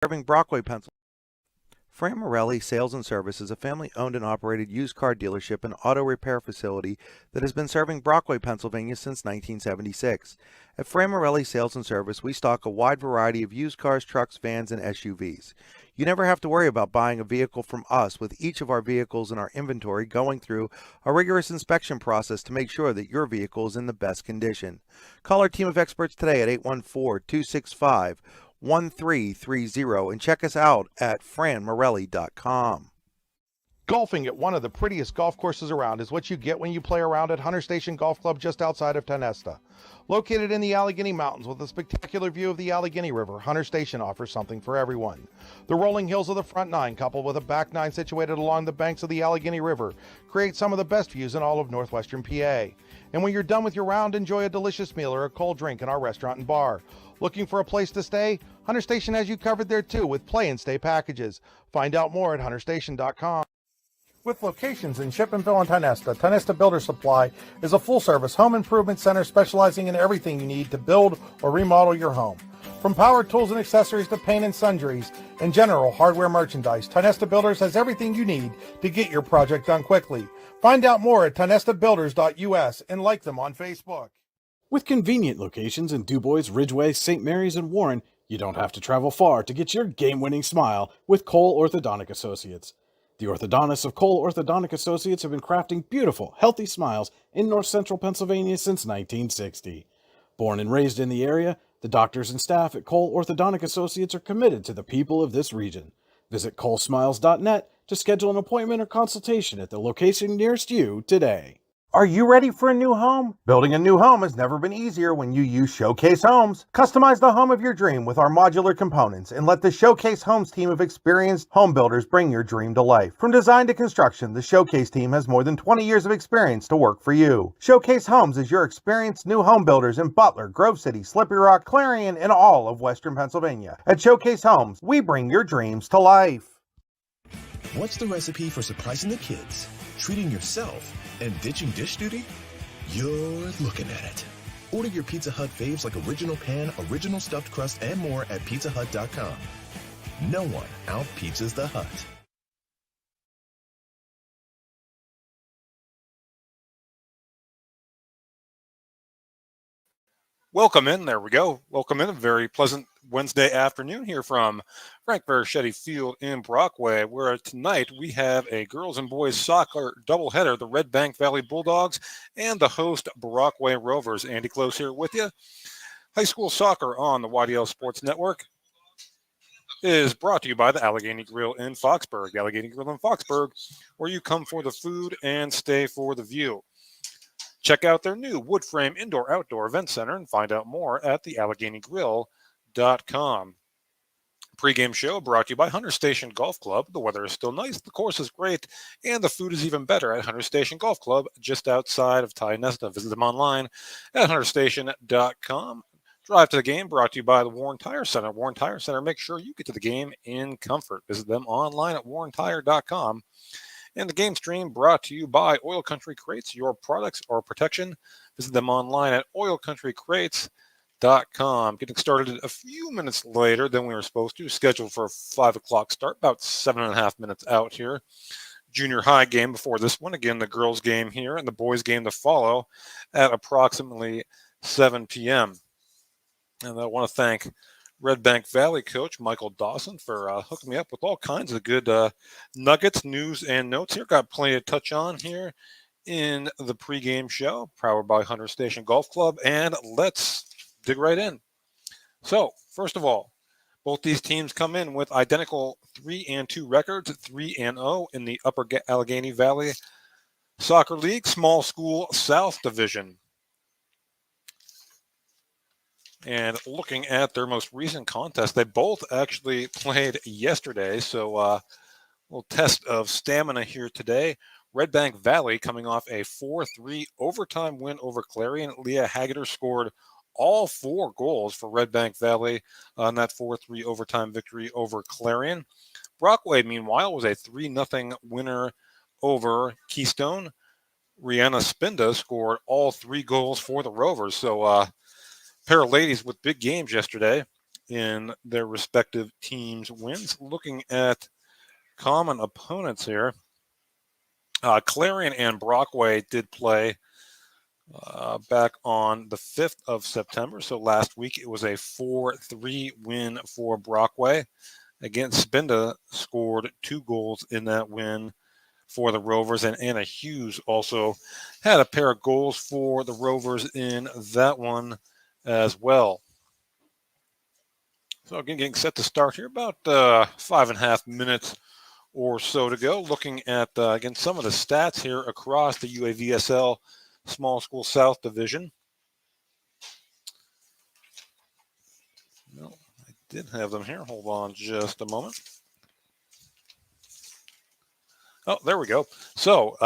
Serving Brockway, Pennsylvania. Fran Morelli Sales and Service is a family-owned and operated used car dealership and auto repair facility that has been serving Brockway, Pennsylvania since 1976. At Fran Morelli Sales and Service, we stock a wide variety of used cars, trucks, vans, and SUVs. You never have to worry about buying a vehicle from us, with each of our vehicles in our inventory going through a rigorous inspection process to make sure that your vehicle is in the best condition. Call our team of experts today at 814-265-1330 and check us out at franmorelli.com. Golfing at one of the prettiest golf courses around is what you get when you play around at Hunter Station Golf Club just outside of Tonesta. Located in the Allegheny Mountains with a spectacular view of the Allegheny River, Hunter Station offers something for everyone. The rolling hills of the front nine, coupled with a back nine situated along the banks of the Allegheny River, create some of the best views in all of northwestern PA. And when you're done with your round, enjoy a delicious meal or a cold drink in our restaurant and bar. Looking for a place to stay? Hunter Station has you covered there too with play and stay packages. Find out more at hunterstation.com. With locations in Shippenville and Tonesta, Tonesta Builder Supply is a full-service home improvement center specializing in everything you need to build or remodel your home. From power tools and accessories to paint and sundries and general hardware merchandise, Tonesta Builders has everything you need to get your project done quickly. Find out more at tonestabuilders.us and like them on Facebook. With convenient locations in DuBois, Ridgeway, St. Mary's, and Warren, you don't have to travel far to get your game-winning smile with Cole Orthodontic Associates. The orthodontists of Cole Orthodontic Associates have been crafting beautiful, healthy smiles in north central Pennsylvania since 1960. Born and raised in the area, the doctors and staff at Cole Orthodontic Associates are committed to the people of this region. Visit colesmiles.net to schedule an appointment or consultation at the location nearest you today. Are you ready for a new home? Building a new home has never been easier when you use Showcase Homes. Customize the home of your dream with our modular components and let the Showcase Homes team of experienced home builders bring your dream to life. From design to construction, the Showcase team has more than 20 years of experience to work for you. Showcase Homes is your experienced new home builders in Butler, Grove City, Slippery Rock, Clarion, and all of Western Pennsylvania. At Showcase Homes, we bring your dreams to life. What's the recipe for surprising the kids, treating yourself, and ditching dish duty? You're looking at it. Order your Pizza Hut faves like original pan, original stuffed crust, and more at pizzahut.com. No one out-pizzas the Hut. Welcome in. There we go. Welcome in. A very pleasant Wednesday afternoon here from Frank Verschetti Field in Brockway, where tonight we have a girls and boys soccer doubleheader, the Redbank Valley Bulldogs and the host Brockway Rovers. Andy Close here with you. High school soccer on the YDL Sports Network is brought to you by the Allegheny Grill in Foxburg. The Allegheny Grill in Foxburg, where you come for the food and stay for the view. Check out their new wood frame indoor-outdoor event center and find out more at thealleghenygrill.com. Pre-game show brought to you by Hunter Station Golf Club. The weather is still nice, the course is great, and the food is even better at Hunter Station Golf Club just outside of Tionesta. Visit them online at hunterstation.com. Drive to the game brought to you by the Warren Tire Center. Warren Tire Center, make sure you get to the game in comfort. Visit them online at warrentire.com. And the game stream brought to you by Oil Country Crates. Your products or protection. Visit them online at oilcountrycrates.com. Getting started a few minutes later than we were supposed to. Scheduled for a 5 o'clock start, about 7.5 minutes out here. Junior high game before this one. Again, the girls game here and the boys game to follow at approximately 7 p.m. And I want to thank Redbank Valley coach Michael Dawson for hooking me up with all kinds of good nuggets, news, and notes here. Got plenty to touch on here in the pregame show, powered by Hunter Station Golf Club, and let's dig right in. So, first of all, both these teams come in with identical 3-2 records, 3-0 in the Upper Allegheny Valley Soccer League Small School South Division. And looking at their most recent contest, they both actually played yesterday. So a little test of stamina here today. Redbank Valley coming off a 4-3 overtime win over Clarion. Leah Haggeter scored all 4 goals for Redbank Valley on that 4-3 overtime victory over Clarion. Brockway, meanwhile, was a 3-0 winner over Keystone. Rihanna Spinda scored all 3 goals for the Rovers. So pair of ladies with big games yesterday. in their respective teams' wins. Looking at common opponents here, Clarion and Brockway did play back on the 5th of September. So last week it was a 4-3 win for Brockway. Again, Spinda scored 2 goals in that win for the Rovers, and Anna Hughes also had a pair of goals for the Rovers in that one as well. So again, getting set to start here, about 5.5 minutes or so to go. Looking at, again, some of the stats here across the UAVSL Small School South Division. No, I did have them here. Hold on just a moment. Oh, there we go. So,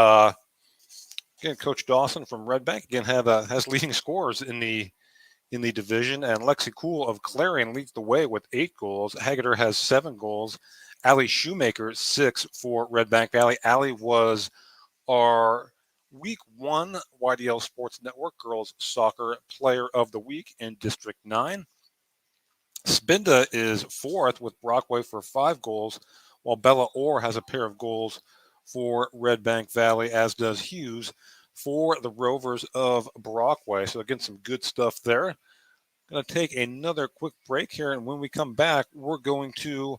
again, Coach Dawson from Redbank again has leading scorers in the division, and Lexi Cool of Clarion leads the way with 8 goals. Haggader has 7 goals. Allie Shoemaker 6 for Redbank Valley. Allie was our Week 1 YDL Sports Network Girls Soccer Player of the Week in District 9. Spinda is 4th with Brockway for 5 goals, while Bella Orr has a pair of goals for Redbank Valley, as does Hughes for the Rovers of Brockway. So again, some good stuff there. Going to take another quick break here, and when we come back, we're going to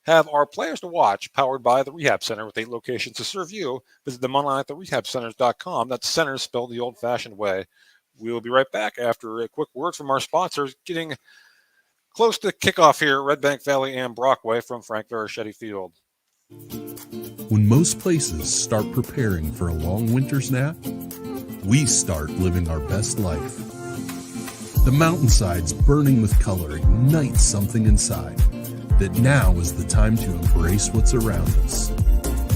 have our players to watch, powered by the Rehab Center with 8 locations to serve you. Visit them online at therehabcenters.com. That's centers spelled the old-fashioned way. We'll be right back after a quick word from our sponsors, getting close to kickoff here at Redbank Valley and Brockway from Frank Verichetti Field. When most places start preparing for a long winter's nap, we start living our best life. The mountainsides burning with color ignite something inside that now is the time to embrace what's around us.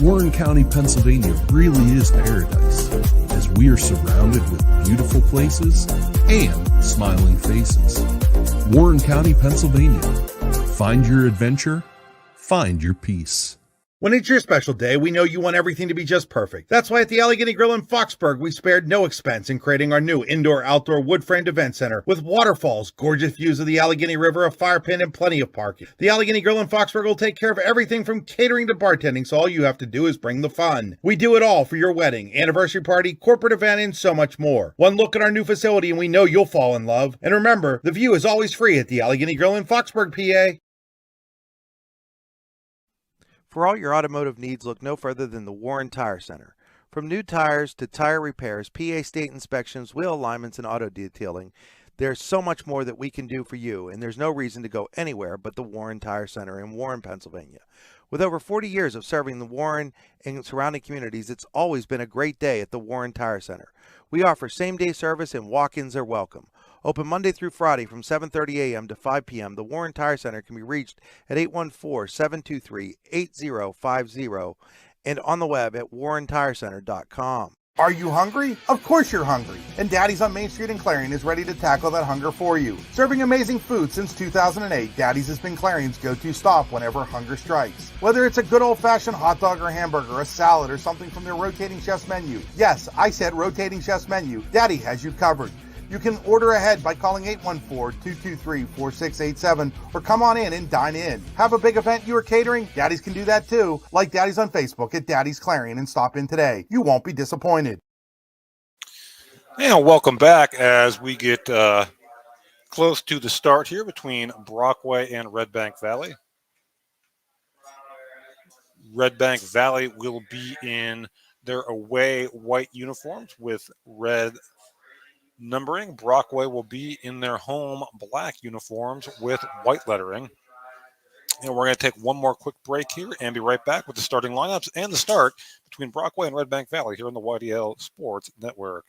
Warren County, Pennsylvania really is paradise, as we are surrounded with beautiful places and smiling faces. Warren County, Pennsylvania. Find your adventure, find your peace. When it's your special day, we know you want everything to be just perfect. That's why at the Allegheny Grill in Foxburg, we spared no expense in creating our new indoor-outdoor wood-framed event center with waterfalls, gorgeous views of the Allegheny River, a fire pit, and plenty of parking. The Allegheny Grill in Foxburg will take care of everything from catering to bartending, so all you have to do is bring the fun. We do it all for your wedding, anniversary party, corporate event, and so much more. One look at our new facility and we know you'll fall in love. And remember, the view is always free at the Allegheny Grill in Foxburg, PA. For all your automotive needs, look no further than the Warren Tire Center. From new tires to tire repairs, PA state inspections, wheel alignments, and auto detailing, there's so much more that we can do for you, and there's no reason to go anywhere but the Warren Tire Center in Warren, Pennsylvania. With over 40 years of serving the Warren and surrounding communities, it's always been a great day at the Warren Tire Center. We offer same-day service and walk-ins are welcome. Open Monday through Friday from 7:30 a.m. to 5 p.m., the Warren Tire Center can be reached at 814-723-8050 and on the web at warrentirecenter.com. Are you hungry? Of course you're hungry. And Daddy's on Main Street in Clarion is ready to tackle that hunger for you. Serving amazing food since 2008, Daddy's has been Clarion's go-to stop whenever hunger strikes. Whether it's a good old-fashioned hot dog or hamburger, a salad, or something from their rotating chef's menu. Yes, I said rotating chef's menu. Daddy has you covered. You can order ahead by calling 814-223-4687 or come on in and dine in. Have a big event you are catering? Daddy's can do that too. Like Daddy's on Facebook at Daddy's Clarion and stop in today. You won't be disappointed. And welcome back as we get close to the start here between Brockway and Redbank Valley. Redbank Valley will be in their away white uniforms with red numbering. Brockway will be in their home black uniforms with white lettering. And we're going to take one more quick break here and be right back with the starting lineups and the start between Brockway and Redbank Valley here on the YDL Sports Network.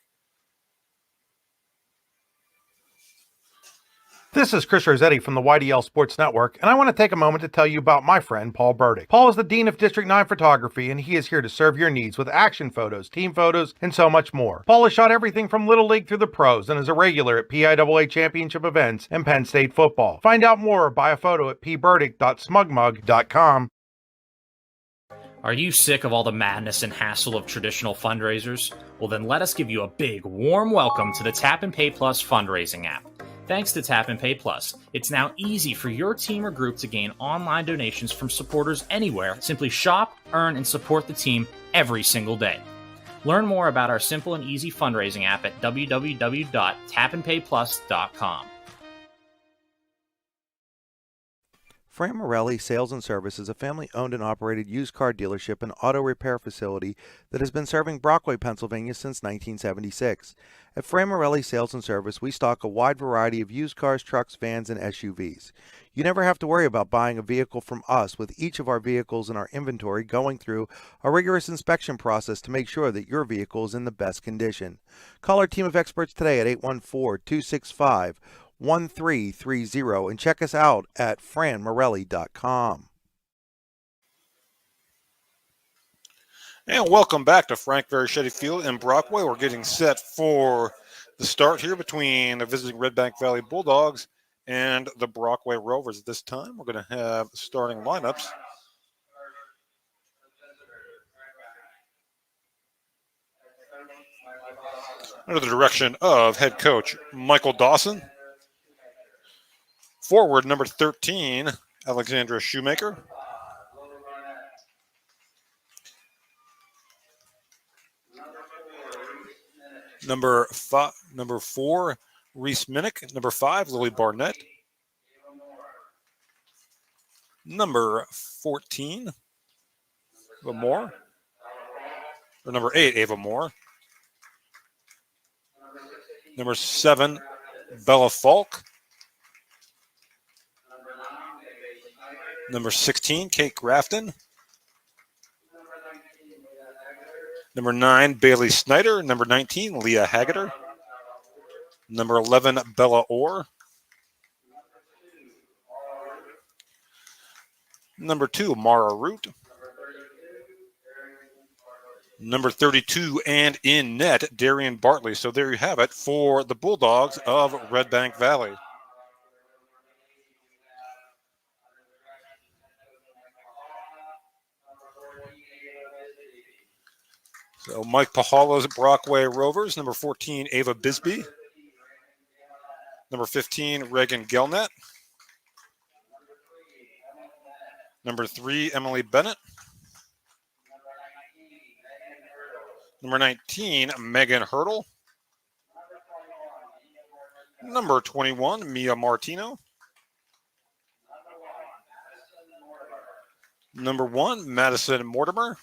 This is Chris Rossetti from the YDL Sports Network, and I want to take a moment to tell you about my friend Paul Burdick. Paul is the Dean of District 9 Photography, and he is here to serve your needs with action photos, team photos, and so much more. Paul has shot everything from Little League through the pros and is a regular at PIAA championship events and Penn State football. Find out more or buy a photo at pburdick.smugmug.com. Are you sick of all the madness and hassle of traditional fundraisers? Well, then let us give you a big, warm welcome to the Tap and Pay Plus fundraising app. Thanks to Tap and Pay Plus, it's now easy for your team or group to gain online donations from supporters anywhere. Simply shop, earn, and support the team every single day. Learn more about our simple and easy fundraising app at www.tapandpayplus.com. Fran Morelli Sales and Service is a family-owned and operated used car dealership and auto repair facility that has been serving Brockway, Pennsylvania since 1976. At Fran Morelli Sales and Service, we stock a wide variety of used cars, trucks, vans, and SUVs. You never have to worry about buying a vehicle from us, with each of our vehicles in our inventory going through a rigorous inspection process to make sure that your vehicle is in the best condition. Call our team of experts today at 814-265-1330 and check us out at franmorelli.com. And welcome back to Frank Verschetti Field in Brockway. We're getting set for the start here between the visiting Redbank Valley Bulldogs and the Brockway Rovers. At this time, we're going to have starting lineups. Under the direction of head coach Michael Dawson. Forward, number 13, Alexandra Shoemaker. Number 4, Reese Minnick. Number 5, Lily Barnett. Number 14, Ava Moore. Or number 8, Ava Moore. Number 7, Bella Falk. Number 16, Kate Grafton. Number 9, Bailey Snyder. Number 19, Leah Haggeter. Number 11, Bella Orr. Number 2, Mara Root. Number 32, and in net, Darian Bartley. So there you have it for the Bulldogs of Redbank Valley. So Mike Pahalo's Brockway Rovers. Number 14, Ava Bisbee. Number 15, Reagan Gelnett. Number 3, Emily Bennett. Number 19, Megan Hurdle. Number 21, Mia Martino. Number 1, Madison Mortimer.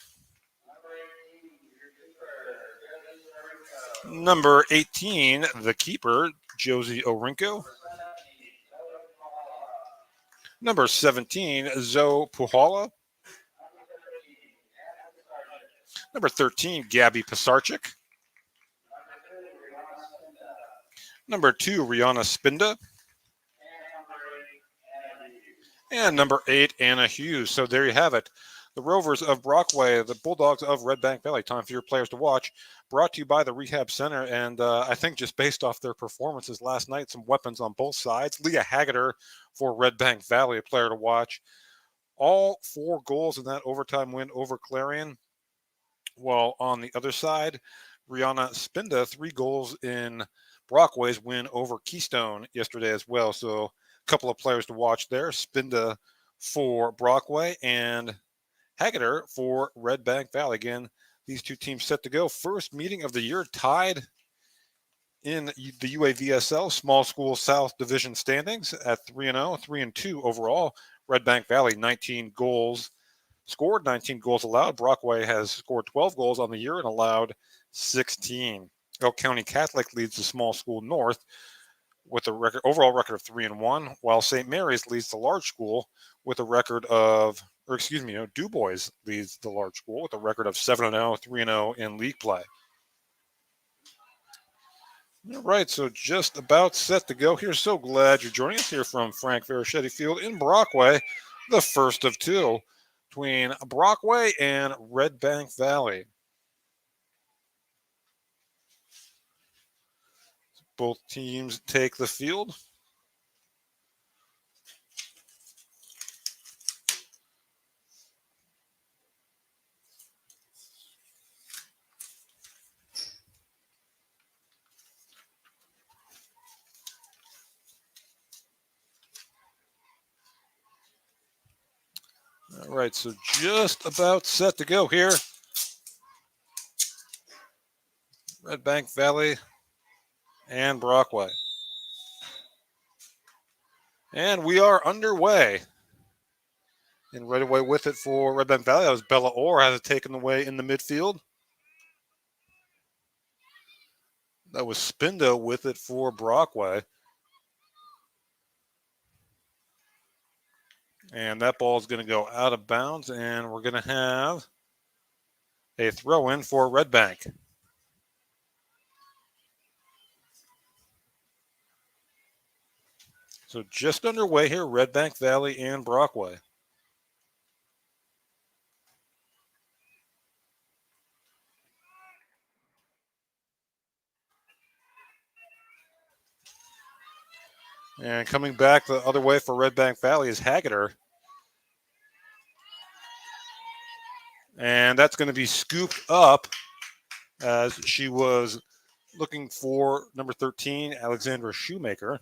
Number 18, the keeper, Josie Orinko. Number 17, Zoe Puhala. Number 13, Gabby Pisarchik. Number 2, Rihanna Spinda. And number 8, Anna Hughes. So there you have it. The Rovers of Brockway, the Bulldogs of Redbank Valley. Time for your players to watch. Brought to you by the Rehab Center. And I think just based off their performances last night, some weapons on both sides. Leah Haggeter for Redbank Valley, a player to watch. All 4 goals in that overtime win over Clarion. While on the other side, Rihanna Spinda, 3 goals in Brockway's win over Keystone yesterday as well. So a couple of players to watch there. Spinda for Brockway and Haggeter for Redbank Valley. Again, these two teams set to go. First meeting of the year, tied in the UAVSL Small School South Division standings at 3-0, 3-2 overall. Redbank Valley, 19 goals scored, 19 goals allowed. Brockway has scored 12 goals on the year and allowed 16. Elk County Catholic leads the Small School North with a overall record of 3-1, while St. Mary's leads the large school with a record of, Du Bois leads the large school with a record of 7-0, 3-0 in league play. All right, so just about set to go here. So glad you're joining us here from Frank Verschetti Field in Brockway, the first of 2 between Brockway and Redbank Valley. Both teams take the field. All right, so just about set to go here. Redbank Valley and Brockway. And we are underway. And right away with it for Redbank Valley, that was Bella Orr, has it taken away in the midfield. That was Spindo with it for Brockway. And that ball is going to go out of bounds, and we're going to have a throw in for Redbank. So just underway here, Redbank Valley and Brockway. And coming back the other way for Redbank Valley is Haggader. And that's going to be scooped up as she was looking for number 13, Alexandra Shoemaker.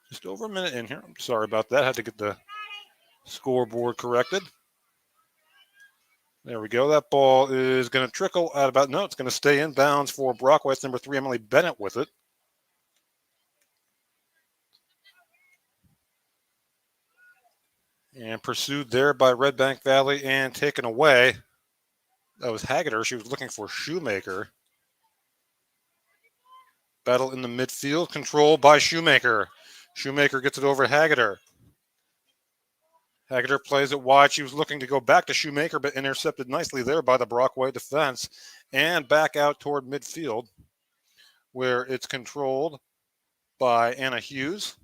Just over a minute in here. I'm sorry about that. I had to get the scoreboard corrected. There we go. That ball is going to trickle out about. No, it's going to stay in bounds for Brockway. It's number 3, Emily Bennett with it. And pursued there by Redbank Valley and taken away. That was Haggader. She was looking for Shoemaker. Battle in the midfield, controlled by Shoemaker. Shoemaker gets it over Haggader. Haggader plays it wide. She was looking to go back to Shoemaker, but intercepted nicely there by the Brockway defense. And back out toward midfield, where it's controlled by Anna Hughes.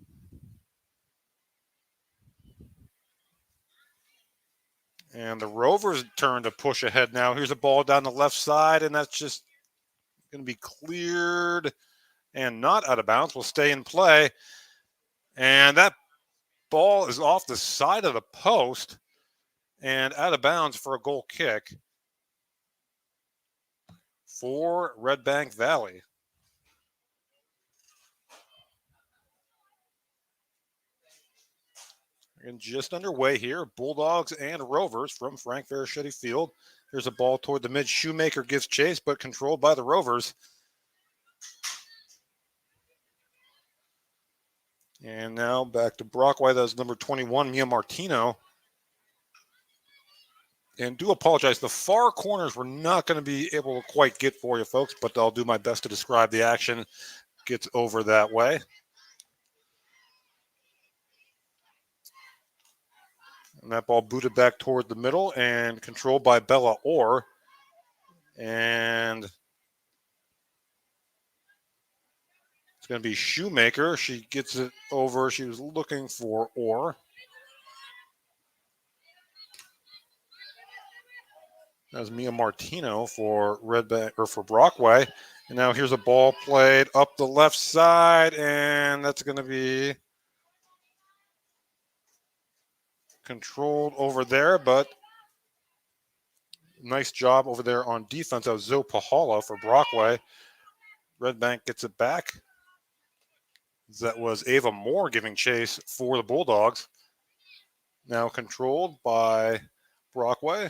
And the Rovers turn to push ahead now. Here's a ball down the left side, and that's just going to be cleared and not out of bounds. Will stay in play. And that ball is off the side of the post and out of bounds for a goal kick for Redbank Valley. And just underway here, Bulldogs and Rovers from Frank Verichetti Field. Here's a ball toward the mid. Shoemaker gives chase, but controlled by the Rovers. And now back to Brockway. That was number 21, Mia Martino. And do apologize, the far corners we're not going to be able to quite get for you folks, but I'll do my best to describe the action. Gets over that way. And that ball booted back toward the middle and controlled by Bella Orr. And it's going to be Shoemaker. She gets it over. She was looking for Orr. That's Mia Martino for Redbank or for Brockway. And now here's a ball played up the left side, and that's going to be controlled over there, but nice job over there on defense. That was Zoe Pahala for Brockway. Redbank gets it back. That was Ava Moore giving chase for the Bulldogs. Now controlled by Brockway.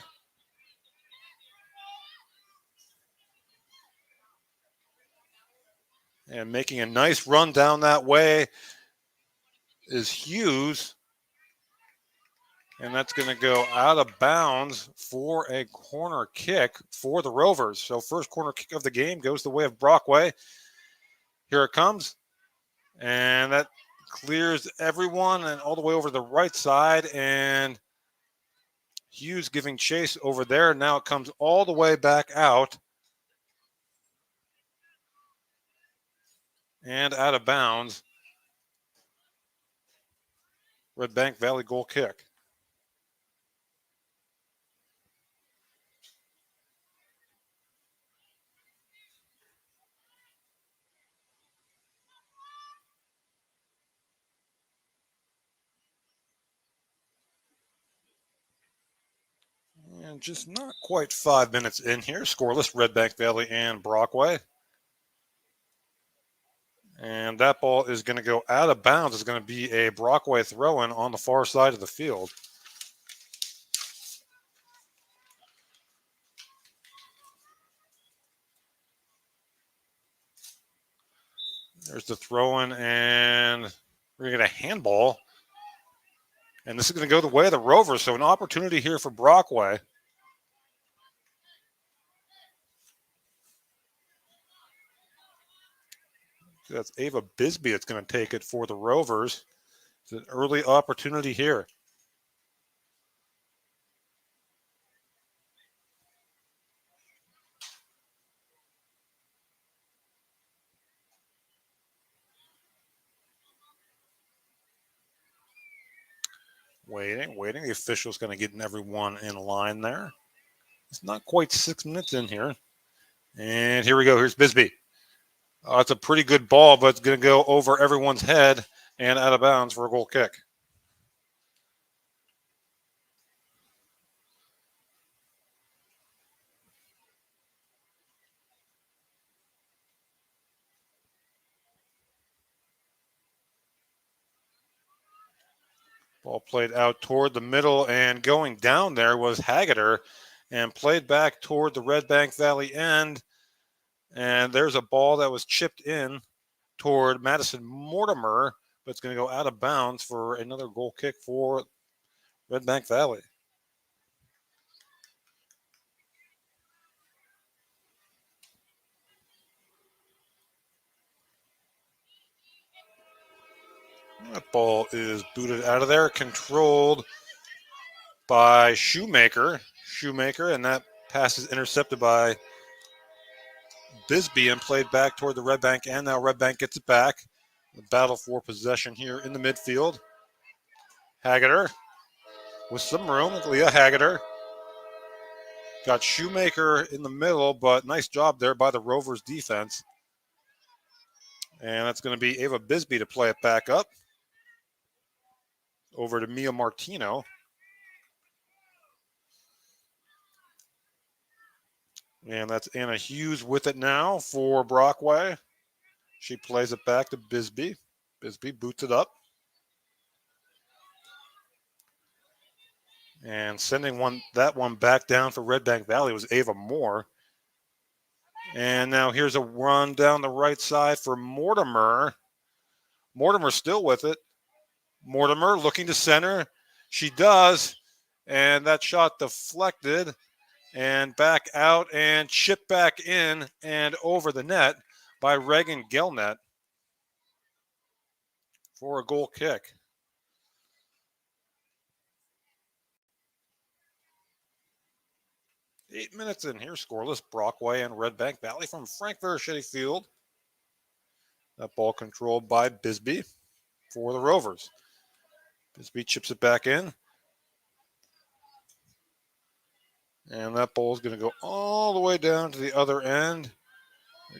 And making a nice run down that way is Hughes. And that's going to go out of bounds for a corner kick for the Rovers. So first corner kick of the game goes the way of Brockway. Here it comes. And that clears everyone and all the way over to the right side. And Hughes giving chase over there. Now it comes all the way back out. And out of bounds. Redbank Valley goal kick. And just not quite 5 minutes in here. Scoreless, Redbank Valley and Brockway. And that ball is going to go out of bounds. It's going to be a Brockway throw-in on the far side of the field. There's the throw-in, and we're going to get a handball. And this is going to go the way of the Rovers, so an opportunity here for Brockway. That's Ava Bisbee that's going to take it for the Rovers. It's an early opportunity here. Waiting. The official's going to get everyone in line there. It's not quite 6 minutes in here. And here we go. Here's Bisbee. It's a pretty good ball, but it's going to go over everyone's head and out of bounds for a goal kick. Ball played out toward the middle, and going down there was Haggader, and played back toward the Redbank Valley end. And there's a ball that was chipped in toward Madison Mortimer, but it's going to go out of bounds for another goal kick for Redbank Valley. That ball is booted out of there, controlled by Shoemaker, and that pass is intercepted by Bisbee and played back toward the Redbank, and now Redbank gets it back. The battle for possession here in the midfield. Haggader with some room. Leah Haggader got Shoemaker in the middle, but nice job there by the Rovers defense. And that's going to be Ava Bisbee to play it back up. Over to Mia Martino. And that's Anna Hughes with it now for Brockway. She plays it back to Bisbee. Bisbee boots it up. And sending that one back down for Redbank Valley was Ava Moore. And now here's a run down the right side for Mortimer. Mortimer still with it. Mortimer looking to center. She does. And that shot deflected and back out and chipped back in and over the net by Reagan Gelnet for a goal kick. Eight minutes in here, scoreless. Brockway and Redbank Valley from Frank Verschetti Field. That ball controlled by Bisbee for the Rovers. Bisbee chips it back in. And that ball is going to go all the way down to the other end.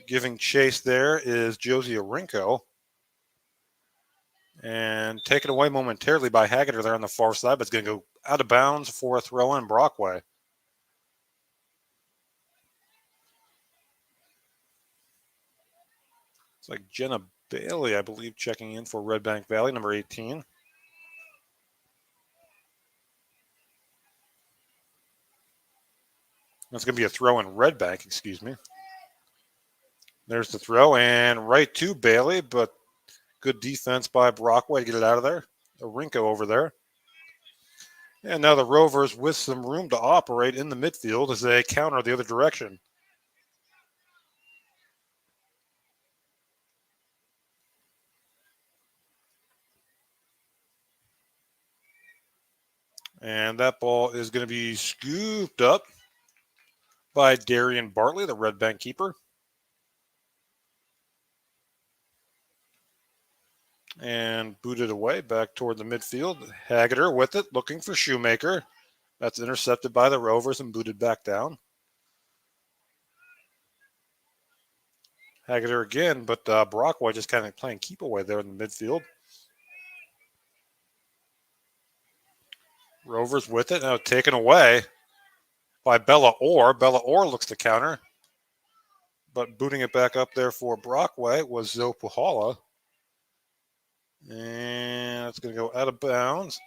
Giving chase there is Josie Arinko. And taken away momentarily by Haggader there on the far side, but it's going to go out of bounds for a throw in Brockway. It's like Jenna Bailey, I believe, checking in for Redbank Valley, number 18. That's going to be a throw in Redbank, excuse me. There's the throw, and right to Bailey, but good defense by Brockway to get it out of there. Arinko over there. And now the Rovers with some room to operate in the midfield as they counter the other direction. And that ball is going to be scooped up by Darian Bartley, the Redbank keeper. And booted away back toward the midfield. Haggader with it, looking for Shoemaker. That's intercepted by the Rovers and booted back down. Haggader again, but Brockway just kind of playing keep away there in the midfield. Rovers with it, now taken away by Bella Orr. Bella Orr looks to counter. But booting it back up there for Brockway was Zoe Puhala. And it's going to go out of bounds.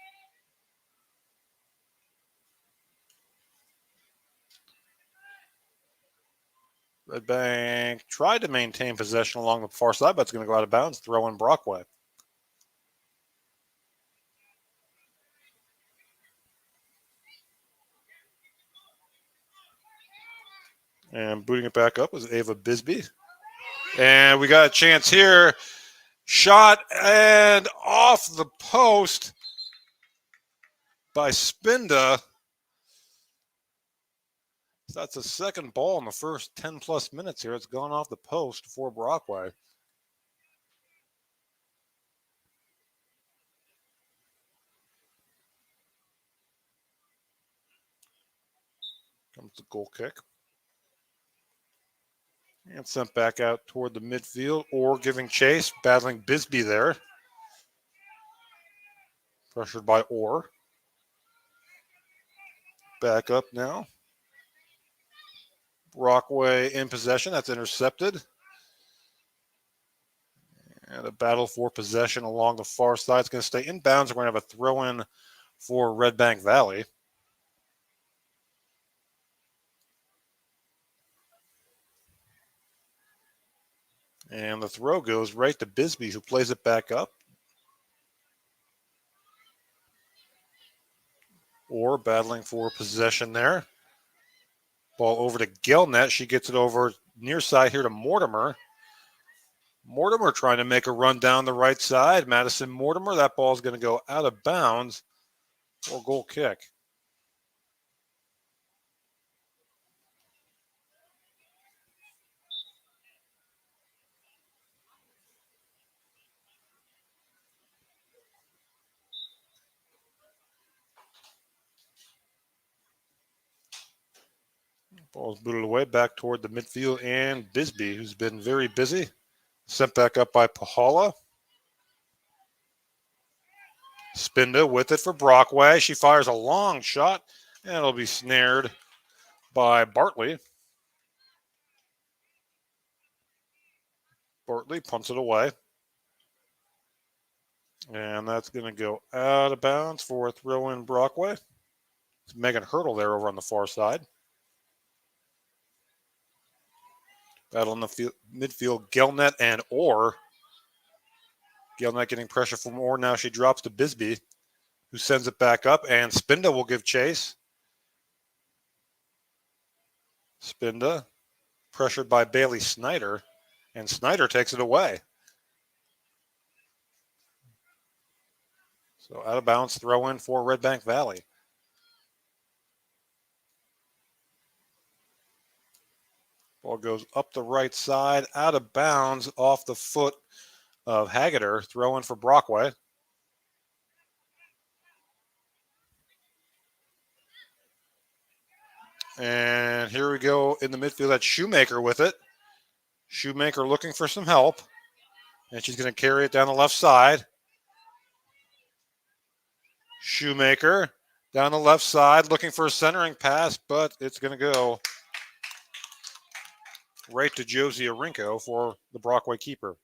Redbank tried to maintain possession along the far side, but it's going to go out of bounds. Throw in Brockway. And booting it back up was Ava Bisbee. And we got a chance here. Shot and off the post by Spinda. That's the second ball in the first 10-plus minutes here. It's gone off the post for Brockway. Comes the goal kick. And sent back out toward the midfield. Orr giving chase, battling Bisbee there. Pressured by Orr. Back up now. Brockway in possession. That's intercepted. And a battle for possession along the far side. It's going to stay inbounds. We're going to have a throw-in for Redbank Valley. And the throw goes right to Bisbee, who plays it back up. Orr battling for possession there. Ball over to Gelnet. She gets it over near side here to Mortimer. Mortimer trying to make a run down the right side. Madison Mortimer. That ball is going to go out of bounds for goal kick. Ball's booted away back toward the midfield, and Bisbee, who's been very busy. Sent back up by Puhala. Spinda with it for Brockway. She fires a long shot, and it'll be snared by Bartley. Bartley punts it away. And that's going to go out of bounds for a throw in Brockway. It's Megan Hurdle there over on the far side. Battle in the midfield, Gelnet and Orr. Gelnet getting pressure from Orr. Now she drops to Bisbee, who sends it back up, and Spinda will give chase. Spinda pressured by Bailey Snyder, and Snyder takes it away. So out of bounds, throw in for Redbank Valley. Ball goes up the right side, out of bounds, off the foot of Haggader. Throw in for Brockway. And here we go in the midfield. That's Shoemaker with it. Shoemaker looking for some help. And she's going to carry it down the left side. Shoemaker down the left side looking for a centering pass, but it's going to go right to Josie Orinko for the Brockway keeper.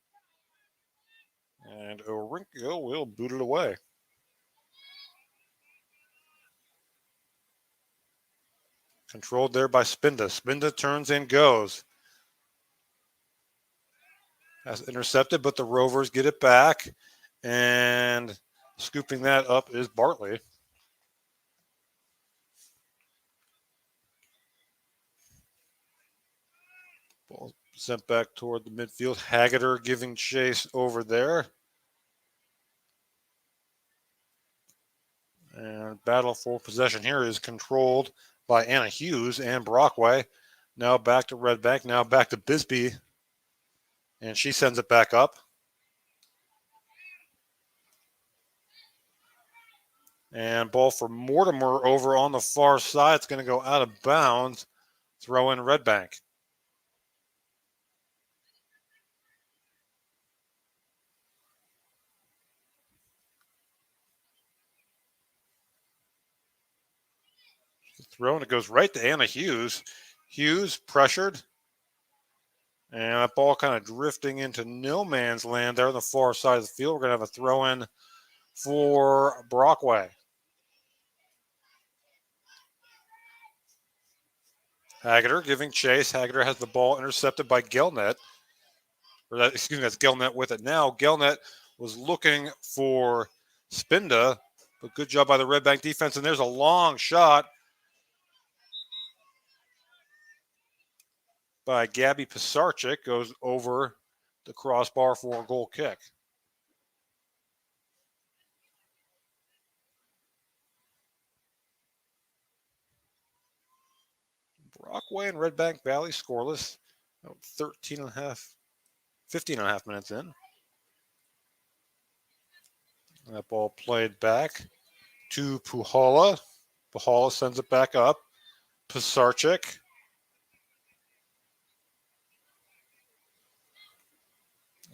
And Orinko will boot it away. Controlled there by Spinda. Spinda turns and goes. Has intercepted, but the Rovers get it back. And scooping that up is Bartley. Ball sent back toward the midfield. Haggader giving chase over there. And battle for possession here is controlled by Anna Hughes and Brockway. Now back to Redbank. Now back to Bisbee. And she sends it back up. And ball for Mortimer over on the far side. It's going to go out of bounds. Throw in Redbank. Throw, and it goes right to Anna Hughes. Hughes pressured. And that ball kind of drifting into no man's land there on the far side of the field. We're going to have a throw in for Brockway. Haggerty giving chase. Haggerty has the ball intercepted by Gelnet. That's Gelnet with it now. Gelnet was looking for Spinda, but good job by the Redbank defense. And there's a long shot by Gabby Pisarczyk. Goes over the crossbar for a goal kick. Brockway and Redbank Valley scoreless. 15 and a half minutes in. That ball played back to Puhala. Puhala sends it back up. Pisarczyk.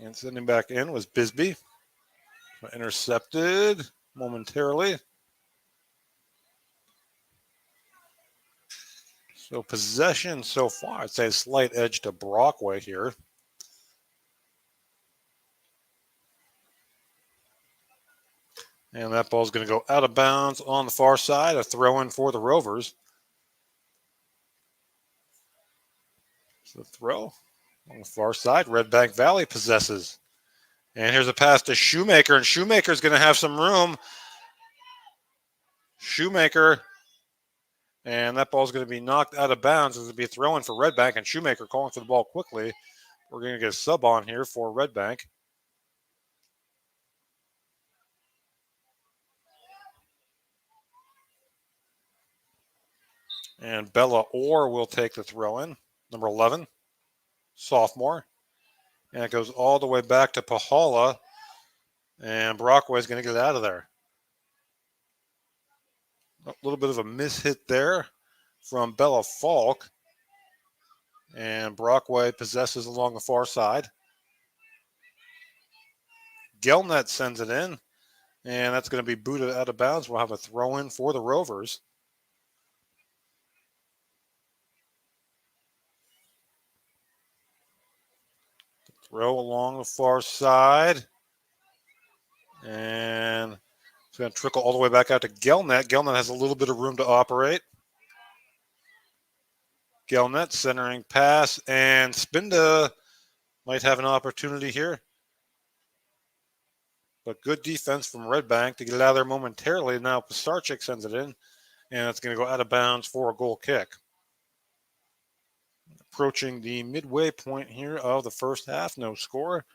And sending back in was Bisbee. Intercepted momentarily. So possession so far, I'd say a slight edge to Brockway here. And that ball's going to go out of bounds on the far side. A throw in for the Rovers. So throw on the far side. Redbank Valley possesses. And here's a pass to Shoemaker. And Shoemaker's going to have some room. Shoemaker. And that ball's going to be knocked out of bounds. It's going to be a throw in for Redbank. And Shoemaker calling for the ball quickly. We're going to get a sub on here for Redbank. And Bella Orr will take the throw in. Number 11, sophomore. And it goes all the way back to Puhala. And Brockway is going to get out of there. A little bit of a mishit there from Bella Falk. And Brockway possesses along the far side. Gelnet sends it in. And that's going to be booted out of bounds. We'll have a throw in for the Rovers. Throw along the far side. And it's going to trickle all the way back out to Gelnet. Gelnet has a little bit of room to operate. Gelnet centering pass. And Spinda might have an opportunity here. But good defense from Redbank to get it out of there momentarily. Now Pisarczyk sends it in. And it's going to go out of bounds for a goal kick. Approaching the midway point here of the first half. No score.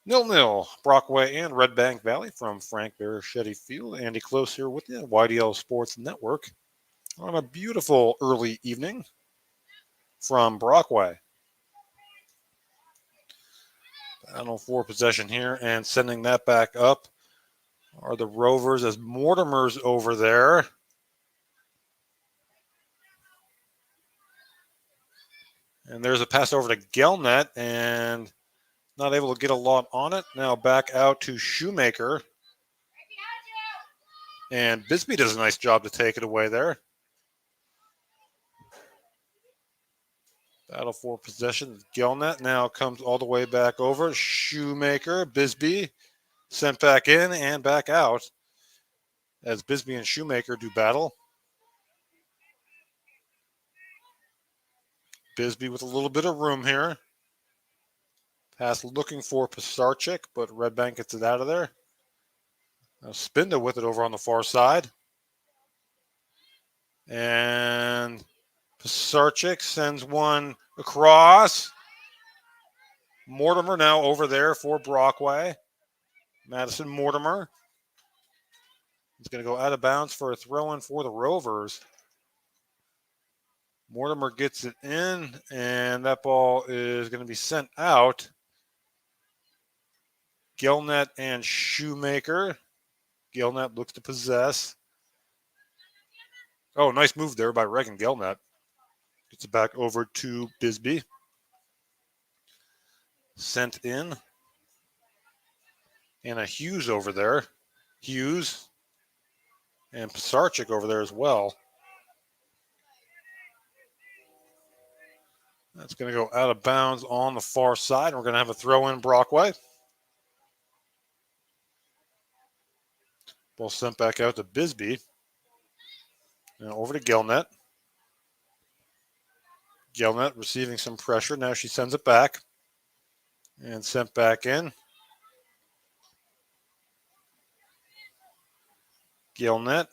0-0. Brockway and Redbank Valley from Frank Baraschetti Field. Andy Close here with the YDL Sports Network on a beautiful early evening from Brockway. Battle for possession here and sending that back up are the Rovers as Mortimer's over there. And there's a pass over to Gelnet and not able to get a lot on it. Now back out to Shoemaker. And Bisbee does a nice job to take it away there. Battle for possession. Gelnet now comes all the way back over. Shoemaker, Bisbee sent back in and back out as Bisbee and Shoemaker do battle. Bisbee with a little bit of room here. Pass looking for Pisarczyk, but Redbank gets it out of there. Now Spinda with it over on the far side. And Pisarczyk sends one across. Mortimer now over there for Brockway. Madison Mortimer. It's going to go out of bounds for a throw-in for the Rovers. Mortimer gets it in, and that ball is going to be sent out. Gelnet and Shoemaker. Gelnet looks to possess. Oh, nice move there by Regan Gelnet. Gets it back over to Bisbee. Sent in. And a Hughes over there. Hughes. And Pisarczyk over there as well. That's going to go out of bounds on the far side. We're going to have a throw in Brockway. Ball sent back out to Bisbee. Now over to Gelnet. Gelnet receiving some pressure. Now she sends it back. And sent back in. Gelnet.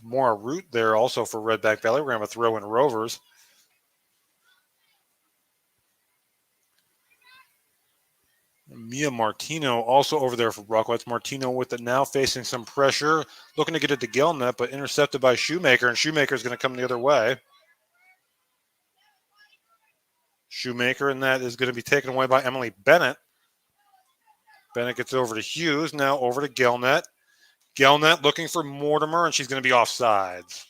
More route there also for Redbank Valley. We're going to have a throw in Rovers. Mia Martino also over there for Brockway. It's Martino with it now, facing some pressure, looking to get it to Gelnet, but intercepted by Shoemaker, and Shoemaker's going to come the other way. Shoemaker, and that is going to be taken away by Emily Bennett. Bennett gets over to Hughes, now over to Gelnet. Gelnet looking for Mortimer, and she's going to be offsides.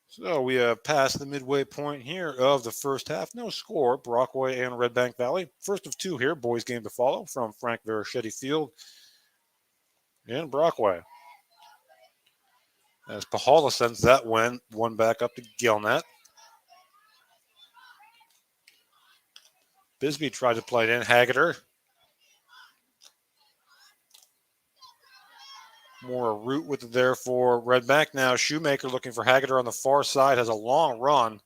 So we have passed the midway point here of the first half. No score, Brockway and Redbank Valley. First of two here, boys game to follow from Frank Verichetti Field in Brockway. As Pahala sends that one back up to Gelnet. Bisbee tried to play it in. Haggeter. More route with it there for Redbank. Now Shoemaker looking for Haggeter on the far side. Has a long run.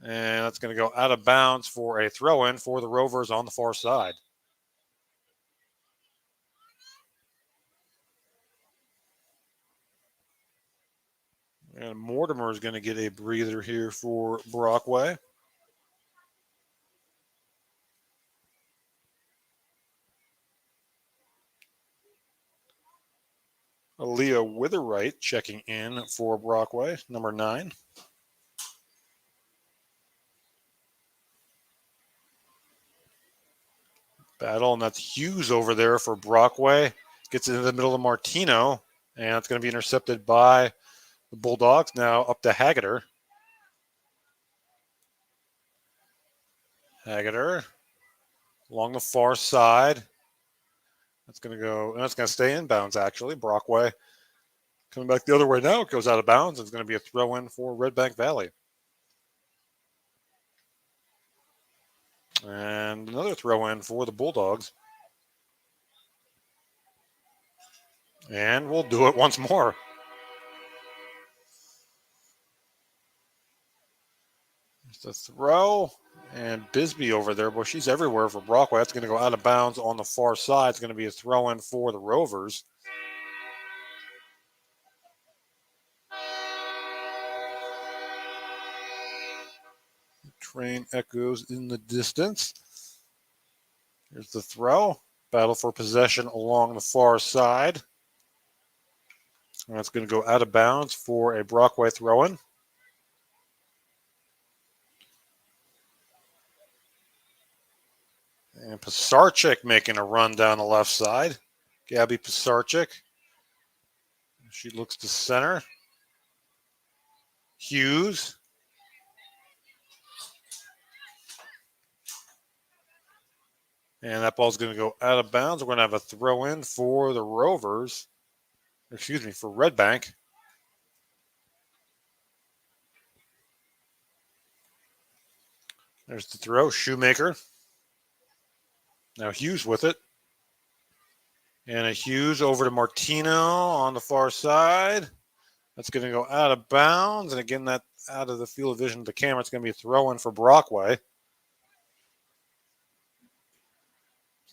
And that's going to go out of bounds for a throw-in for the Rovers on the far side. And Mortimer is going to get a breather here for Brockway. Aaliyah Witherwright checking in for Brockway, number 9. Battle, and that's Hughes over there for Brockway. Gets into the middle of Martino, and it's going to be intercepted by the Bulldogs. Now up to Haggeter. Haggeter along the far side. That's going to go, and that's going to stay in bounds, actually. Brockway coming back the other way now. It goes out of bounds. It's going to be a throw-in for Redbank Valley. And another throw-in for the Bulldogs. And we'll do it once more. Just a throw. And Bisbee over there, but she's everywhere for Brockway. That's going to go out of bounds on the far side. It's going to be a throw-in for the Rovers. The train echoes in the distance. Here's the throw. Battle for possession along the far side. And that's going to go out of bounds for a Brockway throw-in. And Pisarcik making a run down the left side. Gabby Pisarcik. She looks to center. Hughes. And that ball's going to go out of bounds. We're going to have a throw in for the Rovers. Excuse me, for Redbank. There's the throw. Shoemaker. Now Hughes with it. And a Hughes over to Martino on the far side. That's going to go out of bounds. And again, that out of the field of vision of the camera. It's going to be a throw-in for Brockway.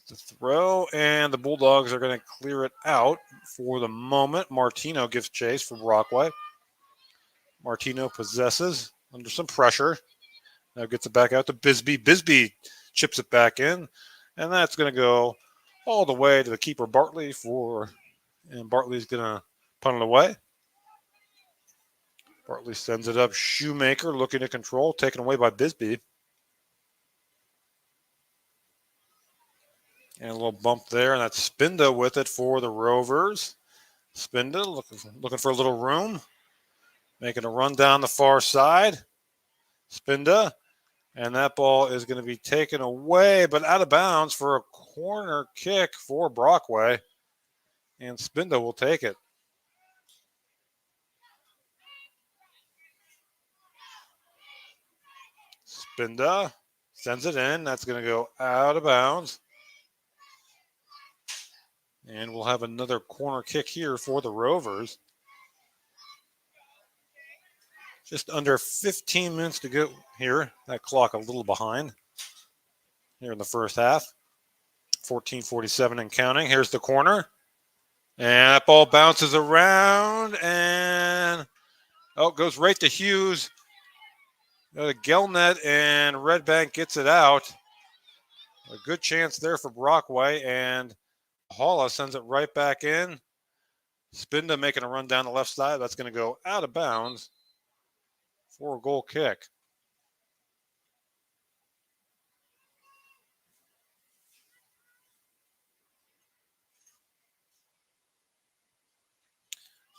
The throw, and the Bulldogs are going to clear it out for the moment. Martino gives chase for Brockway. Martino possesses under some pressure. Now gets it back out to Bisbee. Bisbee chips it back in. And that's going to go all the way to the keeper, Bartley, and Bartley's going to punt it away. Bartley sends it up. Shoemaker looking to control, taken away by Bisbee. And a little bump there, and that's Spinda with it for the Rovers. Spinda looking for a little room. Making a run down the far side. Spinda. And that ball is going to be taken away, but out of bounds for a corner kick for Brockway, and Spinda will take it. Spinda sends it in. That's going to go out of bounds. And we'll have another corner kick here for the Rovers. Just under 15 minutes to go here. That clock a little behind here in the first half. 14:47 and counting. Here's the corner. And that ball bounces around and goes right to Hughes. Gelnet and Redbank gets it out. A good chance there for Brockway, and Halla sends it right back in. Spinda making a run down the left side. That's going to go out of bounds for a goal kick.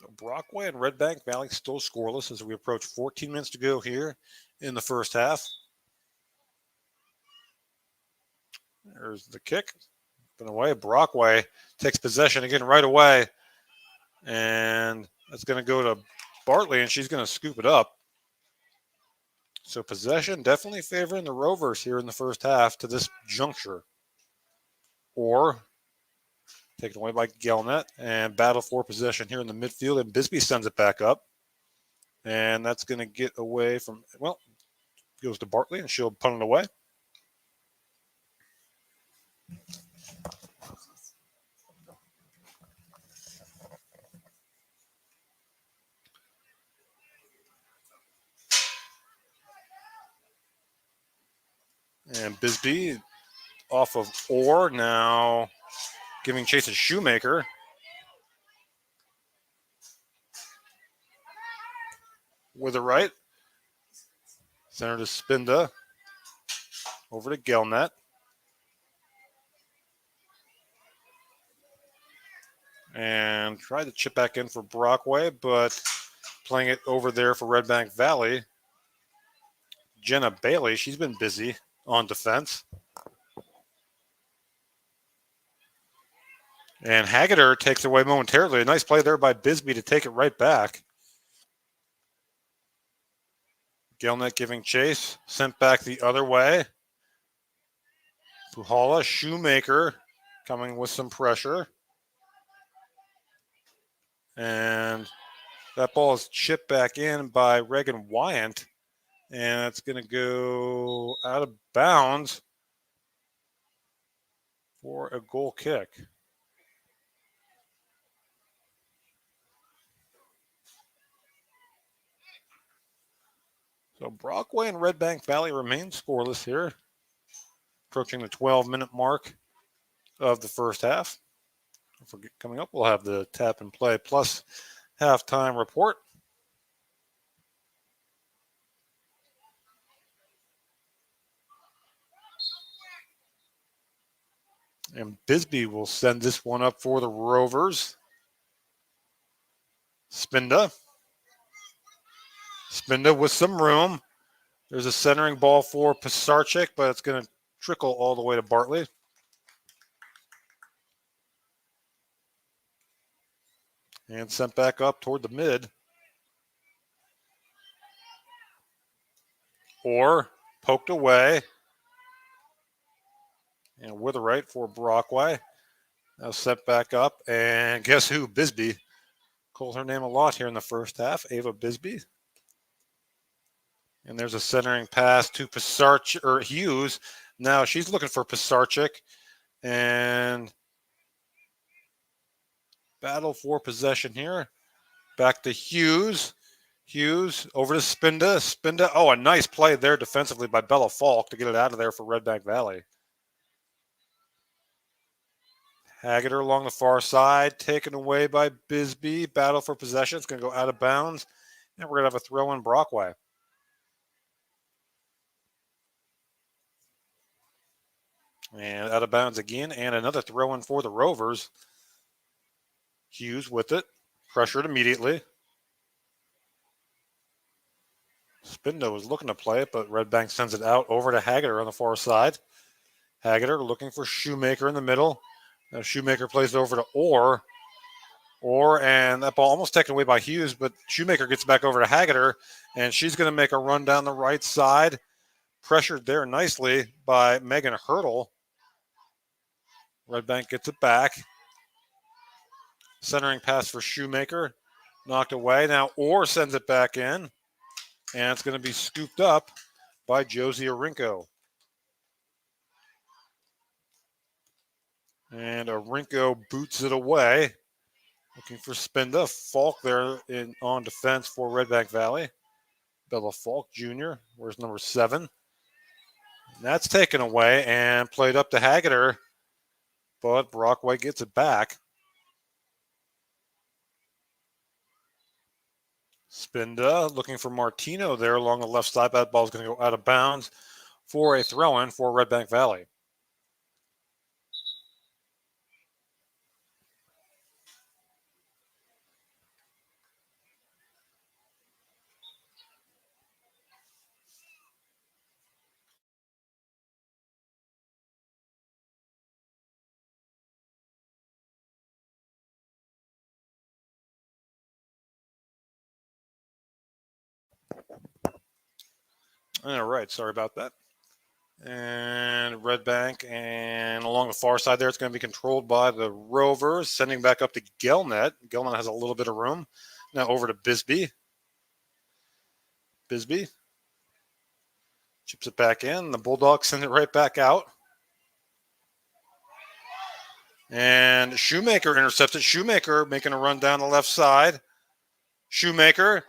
So Brockway and Redbank Valley still scoreless as we approach 14 minutes to go here in the first half. There's the kick. Been away. Brockway takes possession again right away. And that's going to go to Bartley, and she's going to scoop it up. So possession definitely favoring the Rovers here in the first half to this juncture. Or taken away by Gelnet, and battle for possession here in the midfield, and Bisbee sends it back up. And that's going to get away from, goes to Bartley, and she'll punt it away. And Bisbee off of Orr now giving chase to Shoemaker. With the right. Center to Spinda. Over to Gelnet. And tried to chip back in for Brockway, but playing it over there for Redbank Valley. Jenna Bailey, she's been busy on defense. And Haggader takes away momentarily. A nice play there by Bisbee to take it right back. Gelnet giving chase. Sent back the other way. Puhala, Shoemaker coming with some pressure. And that ball is chipped back in by Reagan Wyant. And it's going to go out of bounds for a goal kick. So Brockway and Redbank Valley remain scoreless here, approaching the 12-minute mark of the first half. Coming up, we'll have the tap and play plus halftime report. And Bisbee will send this one up for the Rovers. Spinda. Spinda with some room. There's a centering ball for Pisarcik, but it's going to trickle all the way to Bartley. And sent back up toward the mid. Or poked away. And with the right for Brockway. Now set back up. And guess who? Bisbee. Called her name a lot here in the first half. Ava Bisbee. And there's a centering pass to Hughes. Now she's looking for Pisarcik. And battle for possession here. Back to Hughes. Hughes over to Spinda. Spinda. Oh, a nice play there defensively by Bella Falk to get it out of there for Redbank Valley. Haggader along the far side, taken away by Bisbee. Battle for possession. It's going to go out of bounds. And we're going to have a throw in Brockway. And out of bounds again. And another throw in for the Rovers. Hughes with it. Pressured immediately. Spinda was looking to play it, but Redbank sends it out over to Haggader on the far side. Haggerty looking for Shoemaker in the middle. Now Shoemaker plays it over to Orr. And that ball almost taken away by Hughes, but Shoemaker gets back over to Haggerty, and she's going to make a run down the right side. Pressured there nicely by Megan Hurdle. Redbank gets it back. Centering pass for Shoemaker. Knocked away. Now Orr sends it back in, and it's going to be scooped up by Josie Arinko. And Arinko boots it away. Looking for Spinda. Falk there on defense for Redbank Valley. Bella Falk Jr. Where's number 7? And that's taken away and played up to Haggerty. But Brockway gets it back. Spinda looking for Martino there along the left side. That ball's going to go out of bounds for a throw-in for Redbank Valley. All right, sorry about that. And Redbank, and along the far side there, it's going to be controlled by the Rovers, sending back up to Gelnet. Gelnet has a little bit of room. Now over to Bisbee. Bisbee chips it back in. The Bulldogs send it right back out. And Shoemaker intercepts it. Shoemaker making a run down the left side. Shoemaker.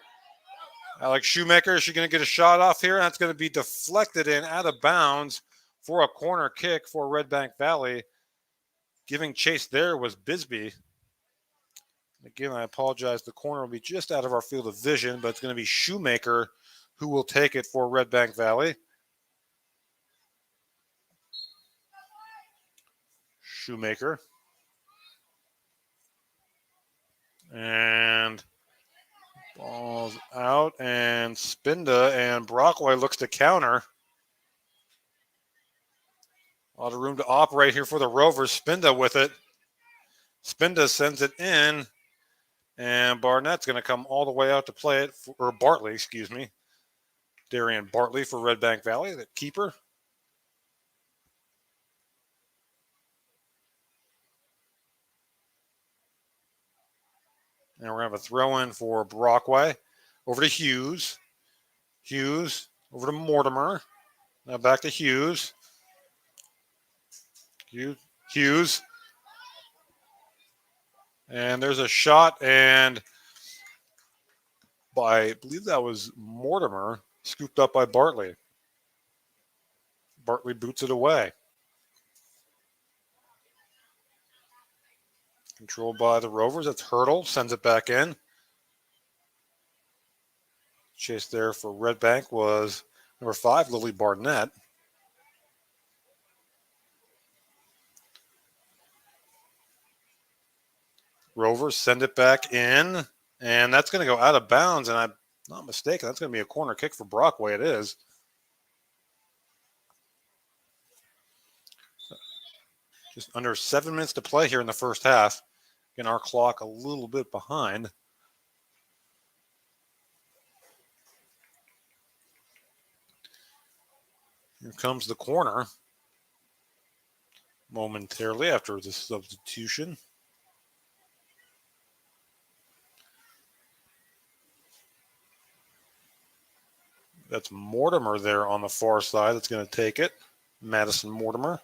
Alex Shoemaker, is she going to get a shot off here? That's going to be deflected in out of bounds for a corner kick for Redbank Valley. Giving chase there was Bisbee. Again, I apologize. The corner will be just out of our field of vision, but it's going to be Shoemaker who will take it for Redbank Valley. Shoemaker. And ball's out, and Spinda and Brockway looks to counter. A lot of room to operate here for the Rovers. Spinda with it. Spinda sends it in, and Barnett's going to come all the way out to play it, or Bartley, excuse me. Darian Bartley for Redbank Valley, the keeper. And we're going to have a throw-in for Brockway. Over to Hughes. Hughes over to Mortimer. Now back to Hughes. Hughes. And there's a shot, and I believe that was Mortimer, scooped up by Bartley. Bartley boots it away. Controlled by the Rovers. That's Hurdle. Sends it back in. Chase there for Redbank was number 5, Lily Barnett. Rovers send it back in. And that's going to go out of bounds. And I'm not mistaken, that's going to be a corner kick for Brockway. It is. Just under 7 minutes to play here in the first half. Again, our clock a little bit behind. Here comes the corner. Momentarily after the substitution. That's Mortimer there on the far side. That's going to take it. Madison Mortimer.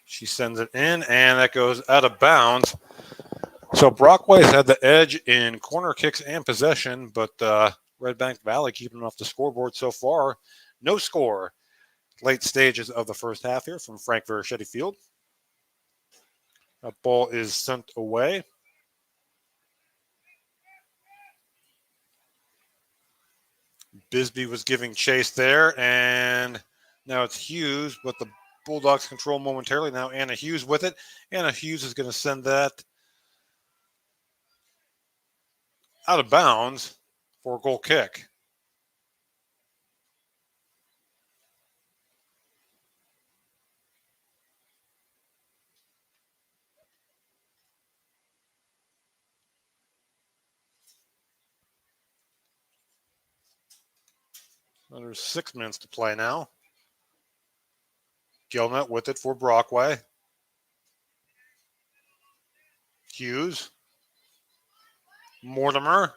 She sends it in, and that goes out of bounds. So Brockway's had the edge in corner kicks and possession, but Redbank Valley keeping off the scoreboard so far. No score. Late stages of the first half here from Frank Verichetti Field. That ball is sent away. Bisbee was giving chase there, and now it's Hughes, but the Bulldogs control momentarily. Now Anna Hughes with it. Anna Hughes is going to send that out of bounds for a goal kick. Under 6 minutes to play now. Gilnett with it for Brockway. Hughes. Mortimer.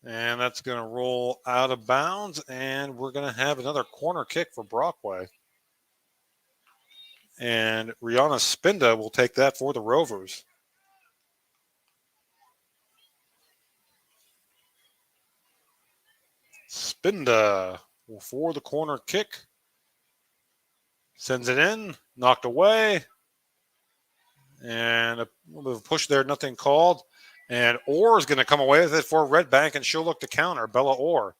And that's going to roll out of bounds, and we're going to have another corner kick for Brockway. And Rihanna Spinda will take that for the Rovers. Spinda for the corner kick. Sends it in, knocked away. And a little bit of a push there, nothing called. And Orr is going to come away with it for Redbank, and she'll look to counter, Bella Orr.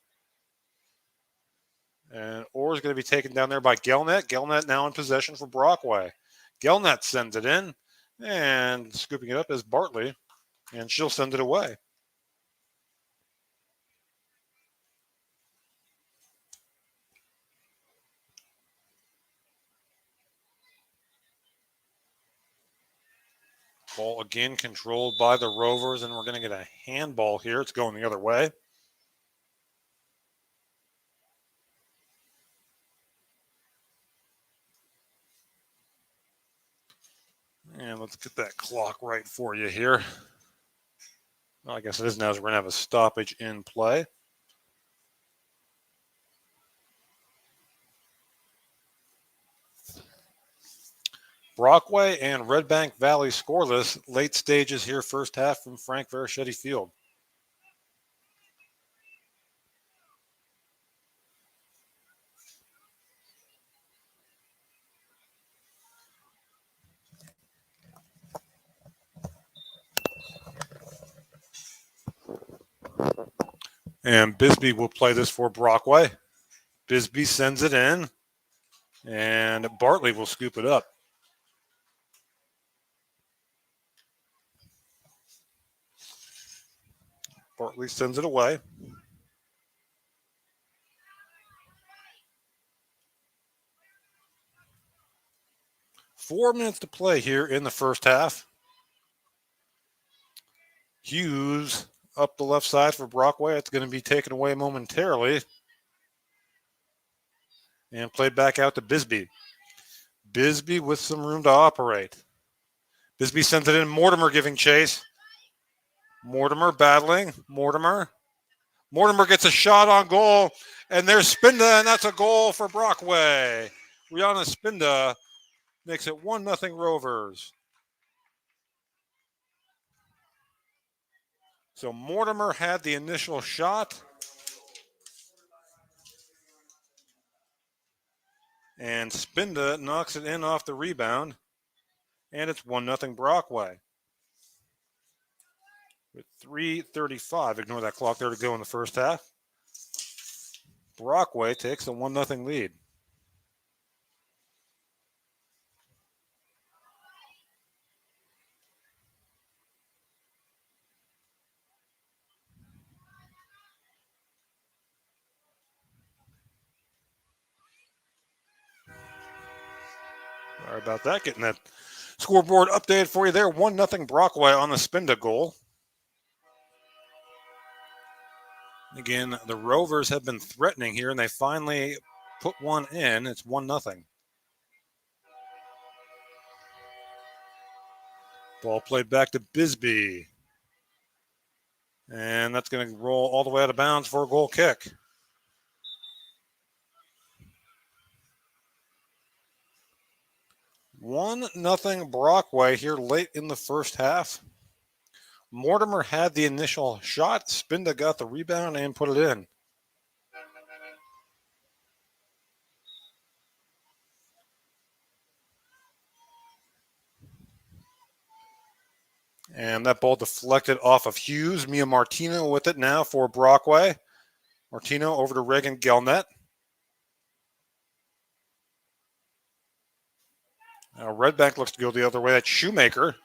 And Orr is going to be taken down there by Gelnett. Gelnett now in possession for Brockway. Gelnett sends it in, and scooping it up is Bartley, and she'll send it away. Ball again controlled by the Rovers, and we're going to get a handball here. It's going the other way. And let's get that clock right for you here. Well, I guess it is now, as we're going to have a stoppage in play. Brockway and Redbank Valley scoreless. Late stages here, first half from Frank Verichetti Field. And Bisbee will play this for Brockway. Bisbee sends it in, and Bartley will scoop it up. Bartley sends it away. Four minutes to play here in the first half. Hughes up the left side for Brockway. It's going to be taken away momentarily. And played back out to Bisbee. Bisbee with some room to operate. Bisbee sends it in. Mortimer giving chase. Mortimer battling. Mortimer gets a shot on goal. And there's Spinda, and that's a goal for Brockway. Rihanna Spinda makes it 1-0 Rovers. So Mortimer had the initial shot. And Spinda knocks it in off the rebound. And it's 1-0 Brockway. With 3:35, ignore that clock there to go in the first half. Brockway takes a 1-0 lead. Sorry about that. Getting that scoreboard updated for you there. 1-0 Brockway on the Spinda goal. Again, the Rovers have been threatening here, and they finally put one in. It's 1-0. Ball played back to Bisbee. And that's going to roll all the way out of bounds for a goal kick. One nothing Brockway here late in the first half. Mortimer had the initial shot. Spinda got the rebound and put it in. And that ball deflected off of Hughes. Mia Martino with it now for Brockway. Martino over to Reagan Gelnett. Now Redbank looks to go the other way. That's Shoemaker.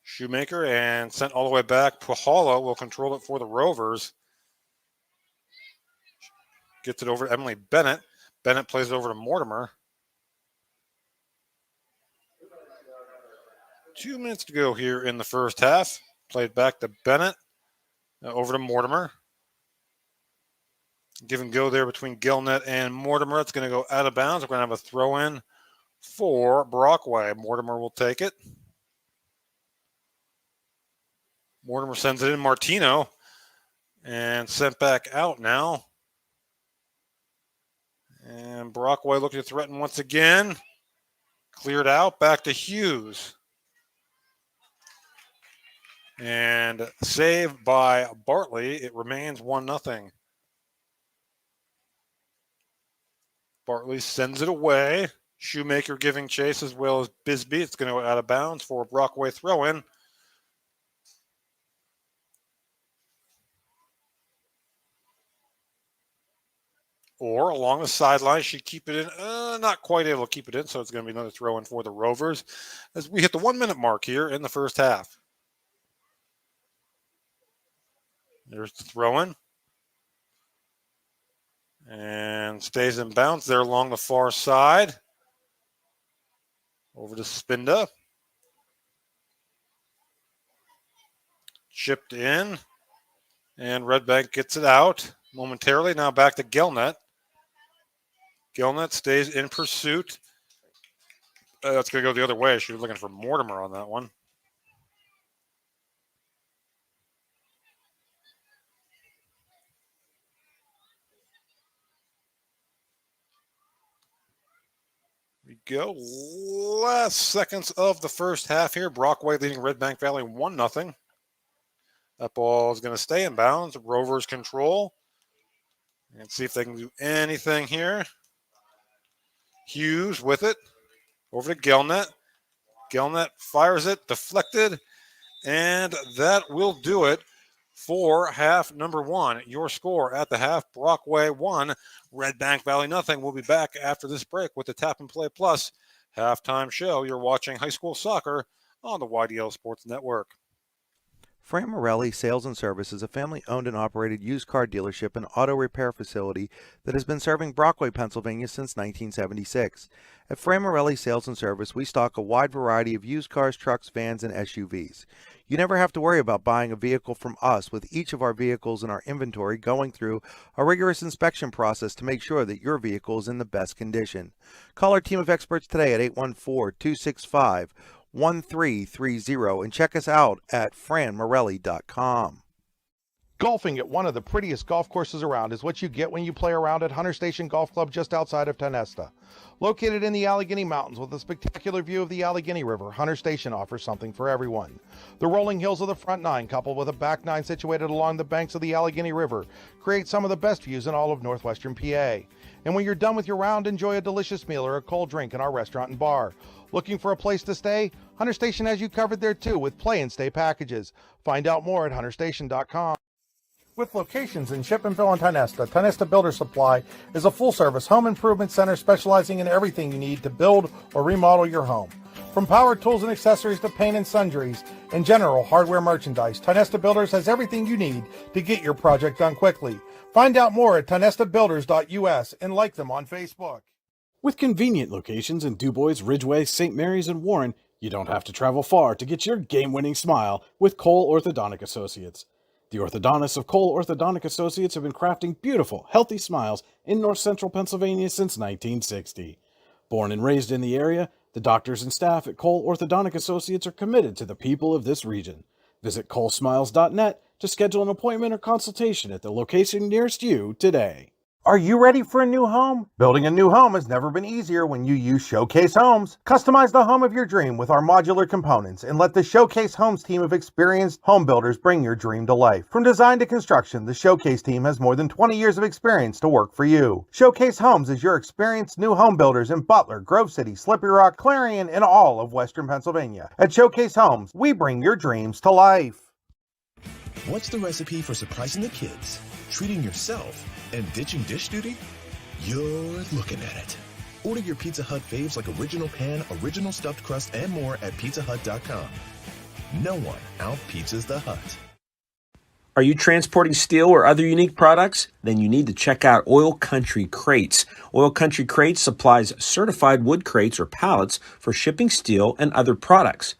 Shoemaker and sent all the way back. Puhala will control it for the Rovers. Gets it over to Emily Bennett. Bennett plays it over to Mortimer. 2 minutes to go here in the first half. Played back to Bennett. Over to Mortimer. Give and go there between Gilnet and Mortimer. It's going to go out of bounds. We're going to have a throw in for Brockway. Mortimer will take it. Mortimer sends it in. Martino and sent back out now. And Brockway looking to threaten once again. Cleared out. Back to Hughes. And saved by Bartley. It remains 1-0. Bartley sends it away. Shoemaker giving chase as well as Bisbee. It's going to go out of bounds for a Brockway throw-in. Or along the sideline, she'd keep it in. Not quite able to keep it in, so it's going to be another throw-in for the Rovers as we hit the 1-minute mark here in the first half. There's the throw-in. And stays in bounds there along the far side. Over to Spinda. Chipped in. And Redbank gets it out momentarily. Now back to Gilnet. Gilnet stays in pursuit. That's going to go the other way. She was looking for Mortimer on that one. We go. Last seconds of the first half here. Brockway leading Redbank Valley 1-0. That ball is going to stay in bounds. Rovers control. And see if they can do anything here. Hughes with it. Over to Gilnet. Gilnet fires it. Deflected. And that will do it for half number one. Your score at the half, Brockway 1, Redbank Valley 0. We'll be back after this break with the Tap and Play Plus halftime show. You're watching high school soccer on the YDL Sports Network. Fran Morelli Sales and Service is a family-owned and operated used car dealership and auto repair facility that has been serving Brockway, Pennsylvania since 1976. At Fran Morelli Sales and Service, we stock a wide variety of used cars, trucks, vans, and SUVs. You never have to worry about buying a vehicle from us, with each of our vehicles in our inventory going through a rigorous inspection process to make sure that your vehicle is in the best condition. Call our team of experts today at 814-265-1330 and check us out at franmorelli.com. Golfing at one of the prettiest golf courses around is what you get when you play around at Hunter Station Golf Club just outside of Tonesta. Located in the Allegheny Mountains with a spectacular view of the Allegheny River, Hunter Station offers something for everyone. The rolling hills of the front nine, coupled with a back nine situated along the banks of the Allegheny River, create some of the best views in all of northwestern PA. And when you're done with your round, enjoy a delicious meal or a cold drink in our restaurant and bar. Looking for a place to stay? Hunter Station has you covered there too with play and stay packages. Find out more at hunterstation.com. With locations in Shippenville and Tonesta, Tonesta Builder Supply is a full-service home improvement center specializing in everything you need to build or remodel your home. From power tools and accessories to paint and sundries and general hardware merchandise, Tonesta Builders has everything you need to get your project done quickly. Find out more at tonestabuilders.us and like them on Facebook. With convenient locations in DuBois, Ridgeway, St. Mary's, and Warren, you don't have to travel far to get your game-winning smile with Cole Orthodontic Associates. The orthodontists of Cole Orthodontic Associates have been crafting beautiful, healthy smiles in north central Pennsylvania since 1960. Born and raised in the area, the doctors and staff at Cole Orthodontic Associates are committed to the people of this region. Visit colesmiles.net to schedule an appointment or consultation at the location nearest you today. Are you ready for a new home? Building a new home has never been easier when you use Showcase Homes. Customize the home of your dream with our modular components and let the Showcase Homes team of experienced home builders bring your dream to life. From design to construction, the Showcase team has more than 20 years of experience to work for you. Showcase Homes is your experienced new home builders in Butler, Grove City, Slippery Rock, Clarion, and all of Western Pennsylvania. At Showcase Homes, we bring your dreams to life. What's the recipe for surprising the kids, treating yourself, and ditching dish duty? You're looking at it. Order your Pizza Hut faves like original pan, original stuffed crust, and more at pizzahut.com. No one out-pizzas the Hut. Are you transporting steel or other unique products? Then you need to check out Oil Country Crates. Oil Country Crates supplies certified wood crates or pallets for shipping steel and other products.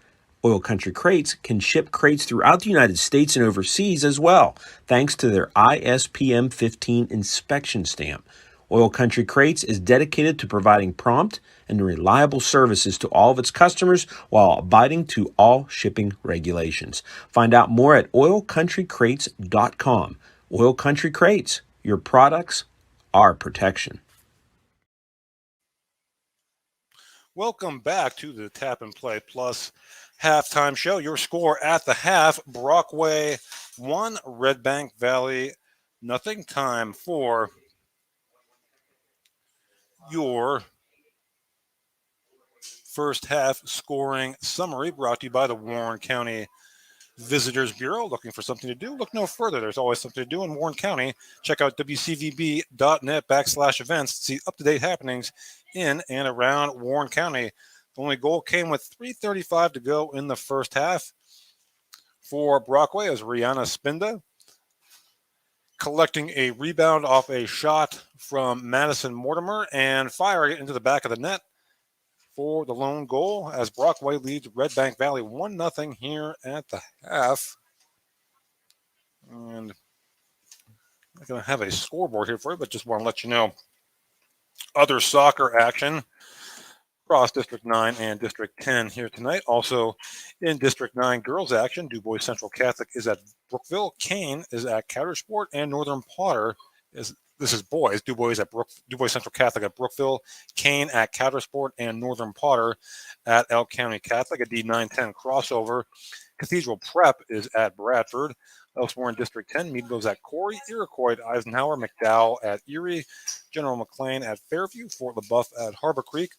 Oil Country Crates can ship crates throughout the United States and overseas as well, thanks to their ISPM 15 inspection stamp. Oil Country Crates is dedicated to providing prompt and reliable services to all of its customers while abiding to all shipping regulations. Find out more at oilcountrycrates.com. Oil Country Crates, your products, our protection. Welcome back to the Tap and Play Plus halftime show. Your score at the half: Brockway 1, Redbank Valley nothing. Time for your first half scoring summary, brought to you by the Warren County Visitors Bureau. Looking for something to do? Look no further. There's always something to do in Warren County. Check out wcvb.net/events to see up-to-date happenings in and around Warren County. The only goal came with 3:35 to go in the first half for Brockway as Rihanna Spinda collecting a rebound off a shot from Madison Mortimer and firing it into the back of the net for the lone goal as Brockway leads Redbank Valley 1-0 here at the half. And I'm going to have a scoreboard here for you, but just want to let you know other soccer action across District 9 and District 10 here tonight. Also in District 9 girls action, DuBois Central Catholic is at Brookville, Kane is at Coudersport, and Northern Potter is, this is boys, DuBois Central Catholic at Brookville, Kane at Coudersport, and Northern Potter at Elk County Catholic. A D9-10 crossover, Cathedral Prep is at Bradford. Elsewhere in District 10, Meadville's at Corey, Iroquois at Eisenhower, McDowell at Erie, General McLean at Fairview, Fort LaBeouf at Harbor Creek,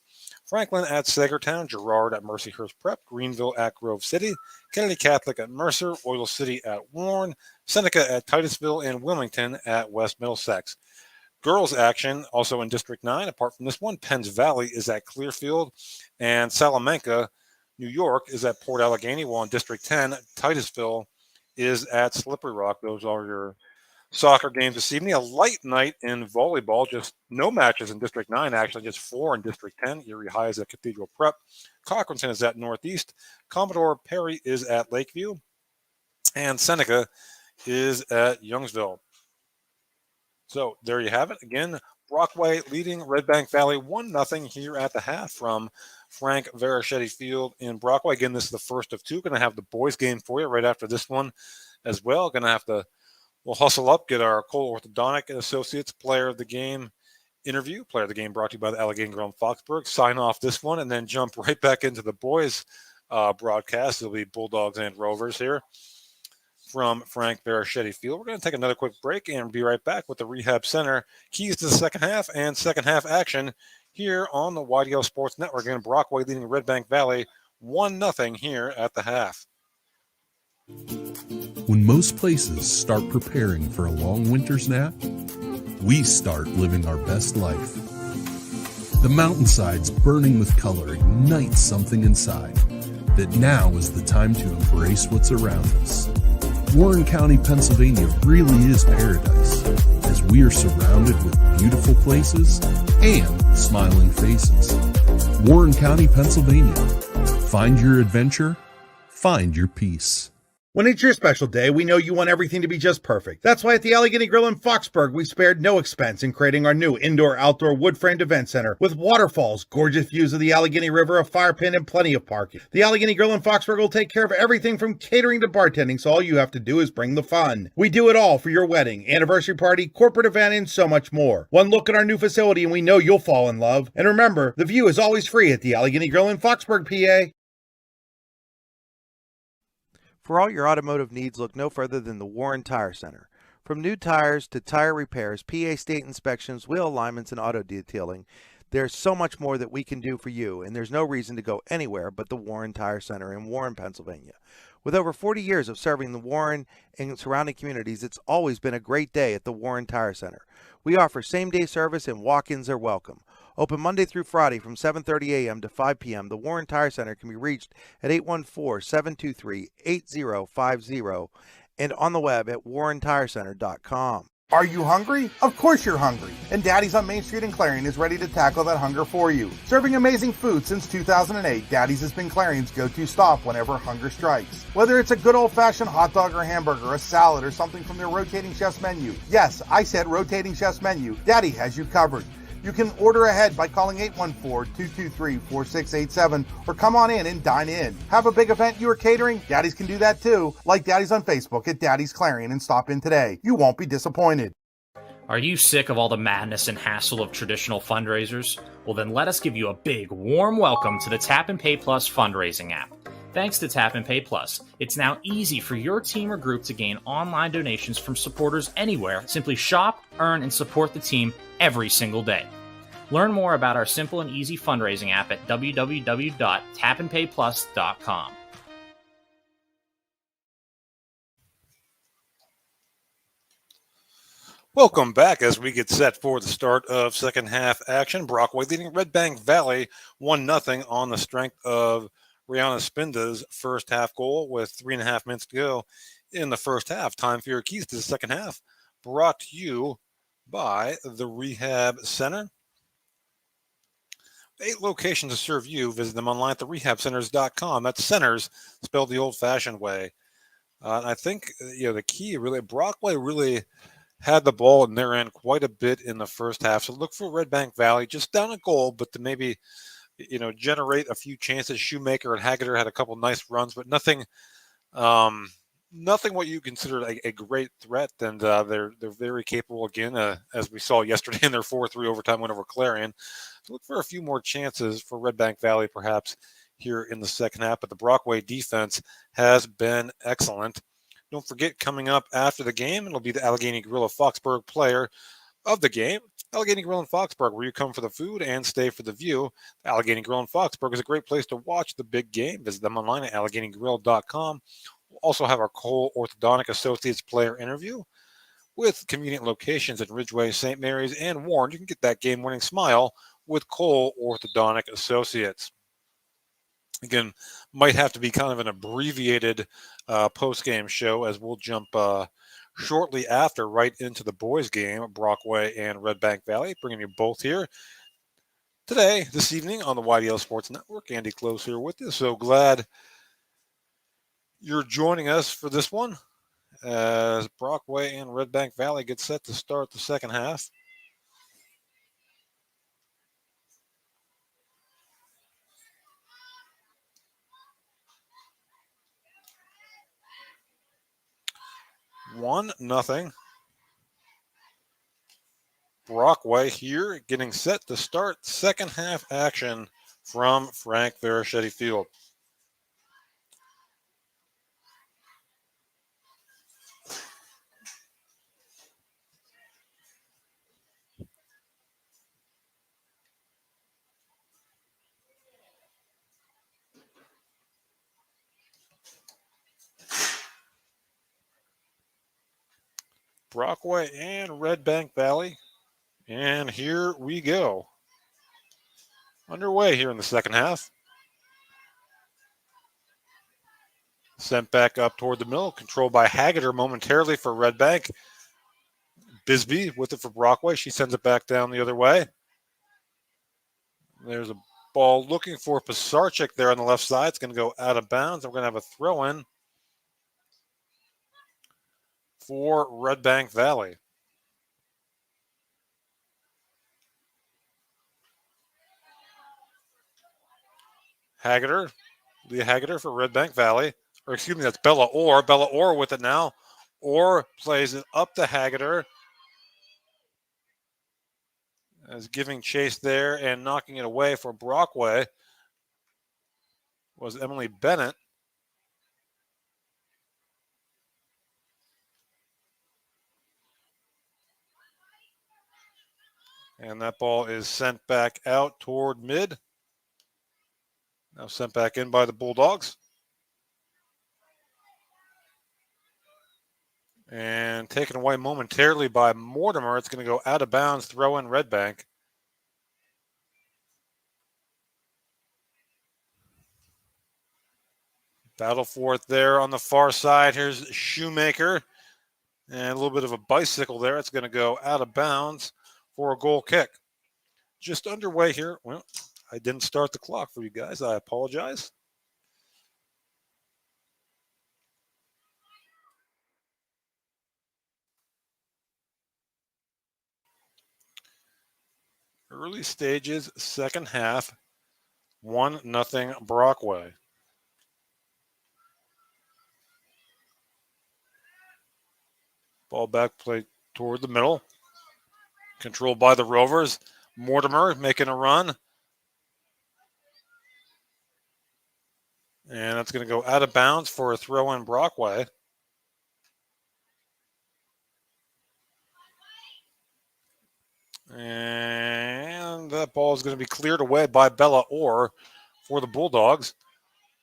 Franklin at Sagertown, Girard at Mercyhurst Prep, Greenville at Grove City, Kennedy Catholic at Mercer, Oil City at Warren, Seneca at Titusville, and Wilmington at West Middlesex. Girls action also in District 9. Apart from this one, Penns Valley is at Clearfield, and Salamanca, New York is at Port Allegheny, while in District 10, Titusville is at Slippery Rock. Those are your soccer games this evening. A light night in volleyball, just no matches in District 9, actually just 4 in District 10. Erie High is at Cathedral Prep. Cochranton is at Northeast. Commodore Perry is at Lakeview. And Seneca is at Youngsville. So there you have it. Again, Brockway leading Redbank Valley 1-0 here at the half from Frank Verichetti Field in Brockway. Again, this is the first of two. Going to have the boys game for you right after this one as well. Going to have to, we'll hustle up, get our Cole Orthodontic and Associates Player of the Game interview. Player of the Game brought to you by the Allegheny Grove Foxburg. Sign off this one and then jump right back into the boys broadcast. It'll be Bulldogs and Rovers here from Frank Verichetti Field. We're going to take another quick break and be right back with the Rehab Center keys to the second half and second half action here on the YDL Sports Network. Again, Brockway leading Redbank Valley 1-0 here at the half. When most places start preparing for a long winter's nap, we start living our best life. The mountainsides burning with color ignite something inside that now is the time to embrace what's around us. Warren County, Pennsylvania really is paradise, as we are surrounded with beautiful places and smiling faces. Warren County, Pennsylvania. Find your adventure, find your peace. When it's your special day, we know you want everything to be just perfect. That's why at the Allegheny Grill in Foxburg, we spared no expense in creating our new indoor-outdoor wood-framed event center with waterfalls, gorgeous views of the Allegheny River, a fire pit, and plenty of parking. The Allegheny Grill in Foxburg will take care of everything from catering to bartending, so all you have to do is bring the fun. We do it all for your wedding, anniversary party, corporate event, and so much more. One look at our new facility and we know you'll fall in love. And remember, the view is always free at the Allegheny Grill in Foxburg, PA. For all your automotive needs, look no further than the Warren Tire Center. From new tires to tire repairs, PA state inspections, wheel alignments, and auto detailing, there's so much more that we can do for you, and there's no reason to go anywhere but the Warren Tire Center in Warren, Pennsylvania. With over 40 years of serving the Warren and surrounding communities, it's always been a great day at the Warren Tire Center. We offer same-day service and walk-ins are welcome. Open Monday through Friday from 7:30 a.m. to 5 p.m., the Warren Tire Center can be reached at 814-723-8050 and on the web at warrentirecenter.com. Are you hungry? Of course you're hungry. And Daddy's on Main Street in Clarion is ready to tackle that hunger for you. Serving amazing food since 2008, Daddy's has been Clarion's go-to stop whenever hunger strikes. Whether it's a good old-fashioned hot dog or hamburger, a salad, or something from their rotating chef's menu. Yes, I said rotating chef's menu. Daddy has you covered. You can order ahead by calling 814-223-4687 or come on in and dine in. Have a big event you are catering? Daddy's can do that too. Like Daddy's on Facebook at Daddy's Clarion and stop in today. You won't be disappointed. Are you sick of all the madness and hassle of traditional fundraisers? Well, then let us give you a big, warm welcome to the Tap and Pay Plus fundraising app. Thanks to Tap and Pay Plus, it's now easy for your team or group to gain online donations from supporters anywhere. Simply shop, earn, and support the team every single day. Learn more about our simple and easy fundraising app at www.tapandpayplus.com. Welcome back as we get set for the start of second half action. Brockway leading Redbank Valley 1-0 on the strength of Rihanna Spinda's first half goal with 3.5 minutes to go in the first half. Time for your keys to the second half, brought to you by the Rehab Center. 8 locations to serve you. Visit them online at therehabcenters.com. That's centers spelled the old-fashioned way. I think the key really, Brockway really had the ball in their end quite a bit in the first half. So look for Redbank Valley just down a goal, but to maybe generate a few chances. Shoemaker and Haggerty had a couple nice runs, but nothing what you consider a great threat. And they're very capable again, as we saw yesterday in their 4-3 overtime win over Clarion. So look for a few more chances for Redbank Valley perhaps here in the second half. But the Brockway defense has been excellent. Don't forget, coming up after the game, it'll be the Allegheny Grill of Foxburg player of the game. Allegheny Grill in Foxburg, where you come for the food and stay for the view. Allegheny Grill in Foxburg is a great place to watch the big game. Visit them online at AlleghenyGrill.com. We'll also have our Cole Orthodontic Associates player interview with convenient locations in Ridgeway, St. Mary's, and Warren. You can get that game-winning smile with Cole Orthodontic Associates. Again, might have to be kind of an abbreviated post-game show, as we'll jump shortly after right into the boys' game, Brockway and Redbank Valley, bringing you both here today, this evening on the YDL Sports Network. Andy Close here with you. So glad you're joining us for this one as Brockway and Redbank Valley get set to start the second half. One nothing. Brockway here getting set to start second half action from Frank Verichetti Field. Brockway and Redbank Valley. And here we go. Underway here in the second half. Sent back up toward the middle, controlled by Haggerty momentarily for Redbank. Bisbee with it for Brockway. She sends it back down the other way. There's a ball looking for Pisarcik there on the left side. It's going to go out of bounds. We're going to have a throw-in for Redbank Valley. Leah Haggerty for Redbank Valley. Or excuse me, that's Bella Orr. Bella Orr with it now. Orr plays it up to Haggerty. As giving chase there and knocking it away for Brockway was Emily Bennett. And that ball is sent back out toward mid. Now sent back in by the Bulldogs. And taken away momentarily by Mortimer. It's going to go out of bounds, throw in Redbank. Battle for it there on the far side. Here's Shoemaker. And a little bit of a bicycle there. It's going to go out of bounds for a goal kick. Just underway here. Well, I didn't start the clock for you guys. I apologize. Early stages, second half, 1-0 Brockway. Ball back play toward the middle. Controlled by the Rovers. Mortimer making a run. And that's going to go out of bounds for a throw in Brockway. And that ball is going to be cleared away by Bella Orr for the Bulldogs.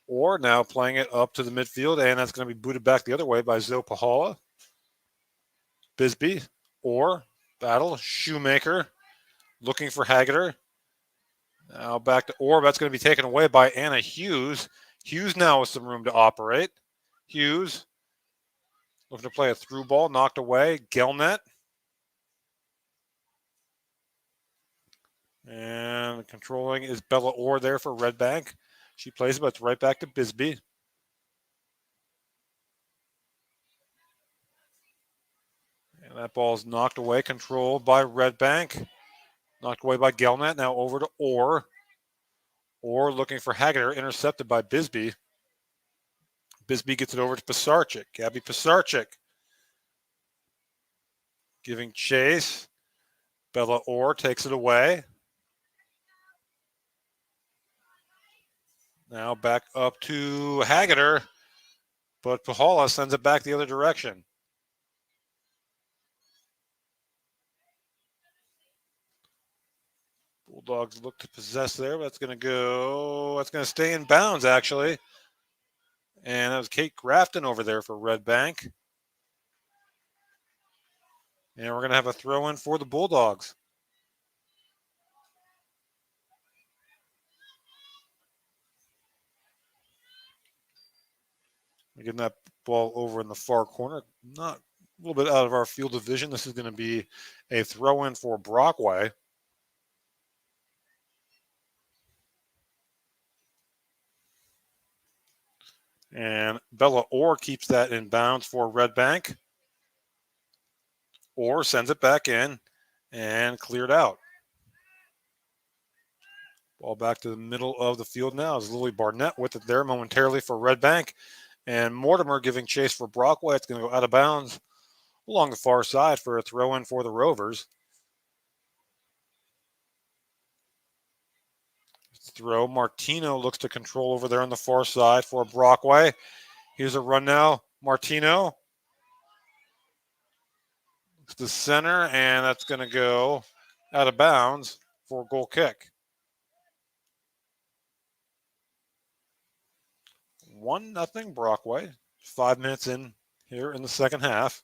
Orr now playing it up to the midfield, and that's going to be booted back the other way by Zoe Pahala. Bisbee, Orr, battle, Shoemaker, looking for Haggerty. Now back to Orr. That's going to be taken away by Anna Hughes. Hughes now with some room to operate. Hughes looking to play a through ball, knocked away. Gelnet. And controlling is Bella Orr there for Redbank. She plays it, but it's right back to Bisbee. And that ball is knocked away, controlled by Redbank. Knocked away by Gelnet. Now over to Orr. Orr looking for Haggerty, intercepted by Bisbee. Bisbee gets it over to Pisarcik. Gabby Pisarcik giving chase. Bella Orr takes it away. Now back up to Haggerty, but Pahala sends it back the other direction. Bulldogs look to possess there, but that's going to stay in bounds, actually. And that was Kate Grafton over there for Redbank. And we're going to have a throw in for the Bulldogs. Getting that ball over in the far corner. Not a little bit out of our field of vision. This is going to be a throw in for Brockway. And Bella Orr keeps that in bounds for Redbank. Orr sends it back in and cleared out. Ball back to the middle of the field now is Lily Barnett with it there momentarily for Redbank. And Mortimer giving chase for Brockway. It's going to go out of bounds along the far side for a throw in for the Rovers. Throw. Martino looks to control over there on the far side for Brockway. Here's a run now. Martino. It's the center, and that's going to go out of bounds for a goal kick. 1-0 Brockway. 5 minutes in here in the second half.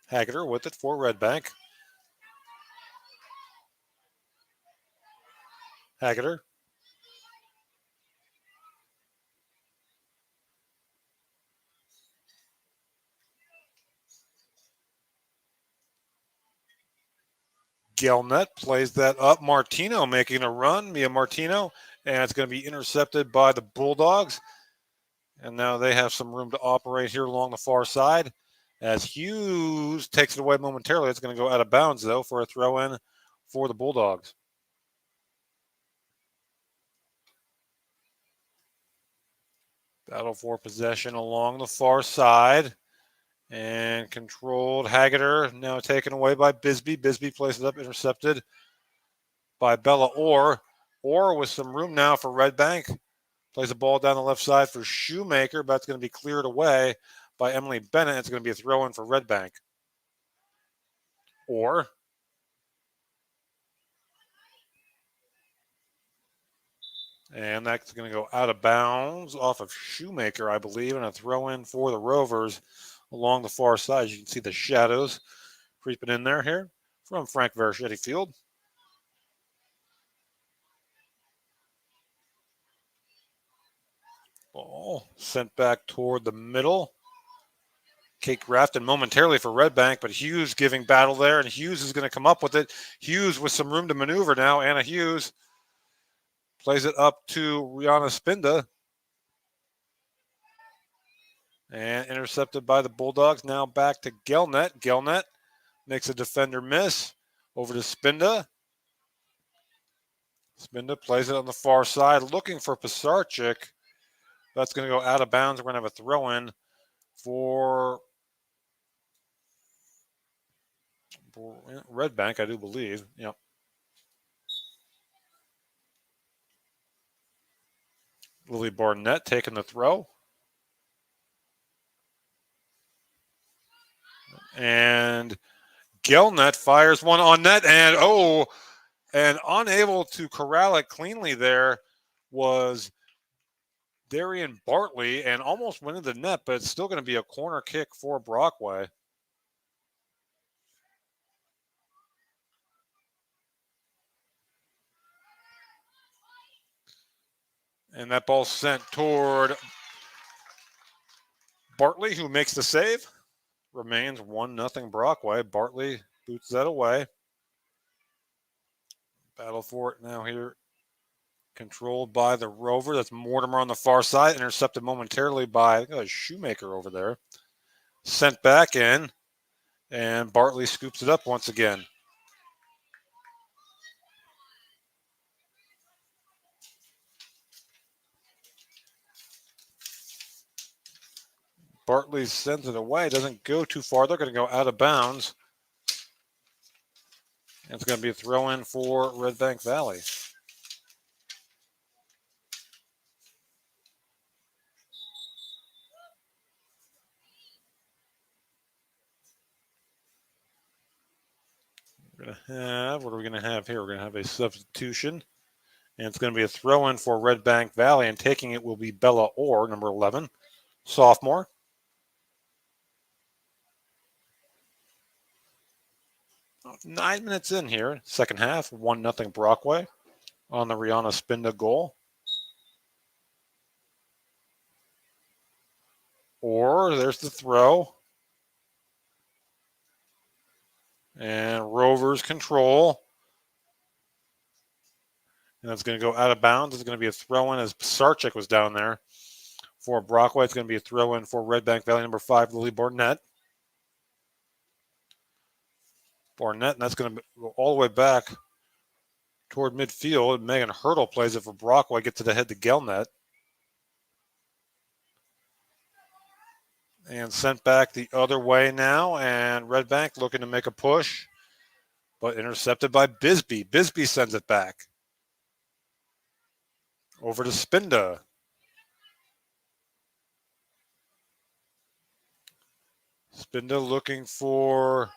Haggerty with it for Redbank. Haggerty. Gelnet plays that up. Martino making a run. Mia Martino. And it's going to be intercepted by the Bulldogs. And now they have some room to operate here along the far side. As Hughes takes it away momentarily. It's going to go out of bounds, though, for a throw-in for the Bulldogs. Battle for possession along the far side. And controlled. Haggerty now taken away by Bisbee. Bisbee plays it up, intercepted by Bella Orr. Orr with some room now for Redbank. Plays the ball down the left side for Shoemaker, but it's going to be cleared away by Emily Bennett. It's going to be a throw-in for Redbank. Orr. And that's going to go out of bounds off of Shoemaker, I believe, and a throw-in for the Rovers along the far side. You can see the shadows creeping in there here from Frank Verschetti Field. Ball sent back toward the middle. Kate Grafton momentarily for Redbank, but Hughes giving battle there, and Hughes is going to come up with it. Hughes with some room to maneuver now. Anna Hughes plays it up to Rihanna Spinda. And intercepted by the Bulldogs. Now back to Gelnet. Gelnet makes a defender miss. Over to Spinda. Spinda plays it on the far side, looking for Pisarcik. That's going to go out of bounds. We're going to have a throw-in for Redbank, I do believe. Yep. Lily Barnett taking the throw. And Gelnet fires one on net, and unable to corral it cleanly there was Darian Bartley, and almost went into the net, but it's still going to be a corner kick for Brockway. And that ball sent toward Bartley, who makes the save. Remains 1-0 Brockway. Bartley boots that away. Battle for it now here. Controlled by the Rover. That's Mortimer on the far side. Intercepted momentarily by Shoemaker over there. Sent back in. And Bartley scoops it up once again. Bartley sends it away. Doesn't go too far. They're going to go out of bounds. And it's going to be a throw-in for Redbank Valley. What are we going to have here? We're going to have a substitution. And it's going to be a throw-in for Redbank Valley. And taking it will be Bella Orr, number 11, sophomore. About 9 minutes in here, second half, 1-0 Brockway on the Rihanna Spinda goal. Orr, there's the throw. And Rovers control. And it's going to go out of bounds. It's going to be a throw-in as Pisarcik was down there for Brockway. It's going to be a throw-in for Redbank Valley, number 5, Lily Barnett. Barnett, and that's going to go all the way back toward midfield. Megan Hurdle plays it for Brockway, gets it ahead to Gelnet. And sent back the other way now. And Redbank looking to make a push, but intercepted by Bisbee. Bisbee sends it back. Over to Spinda. Spinda looking for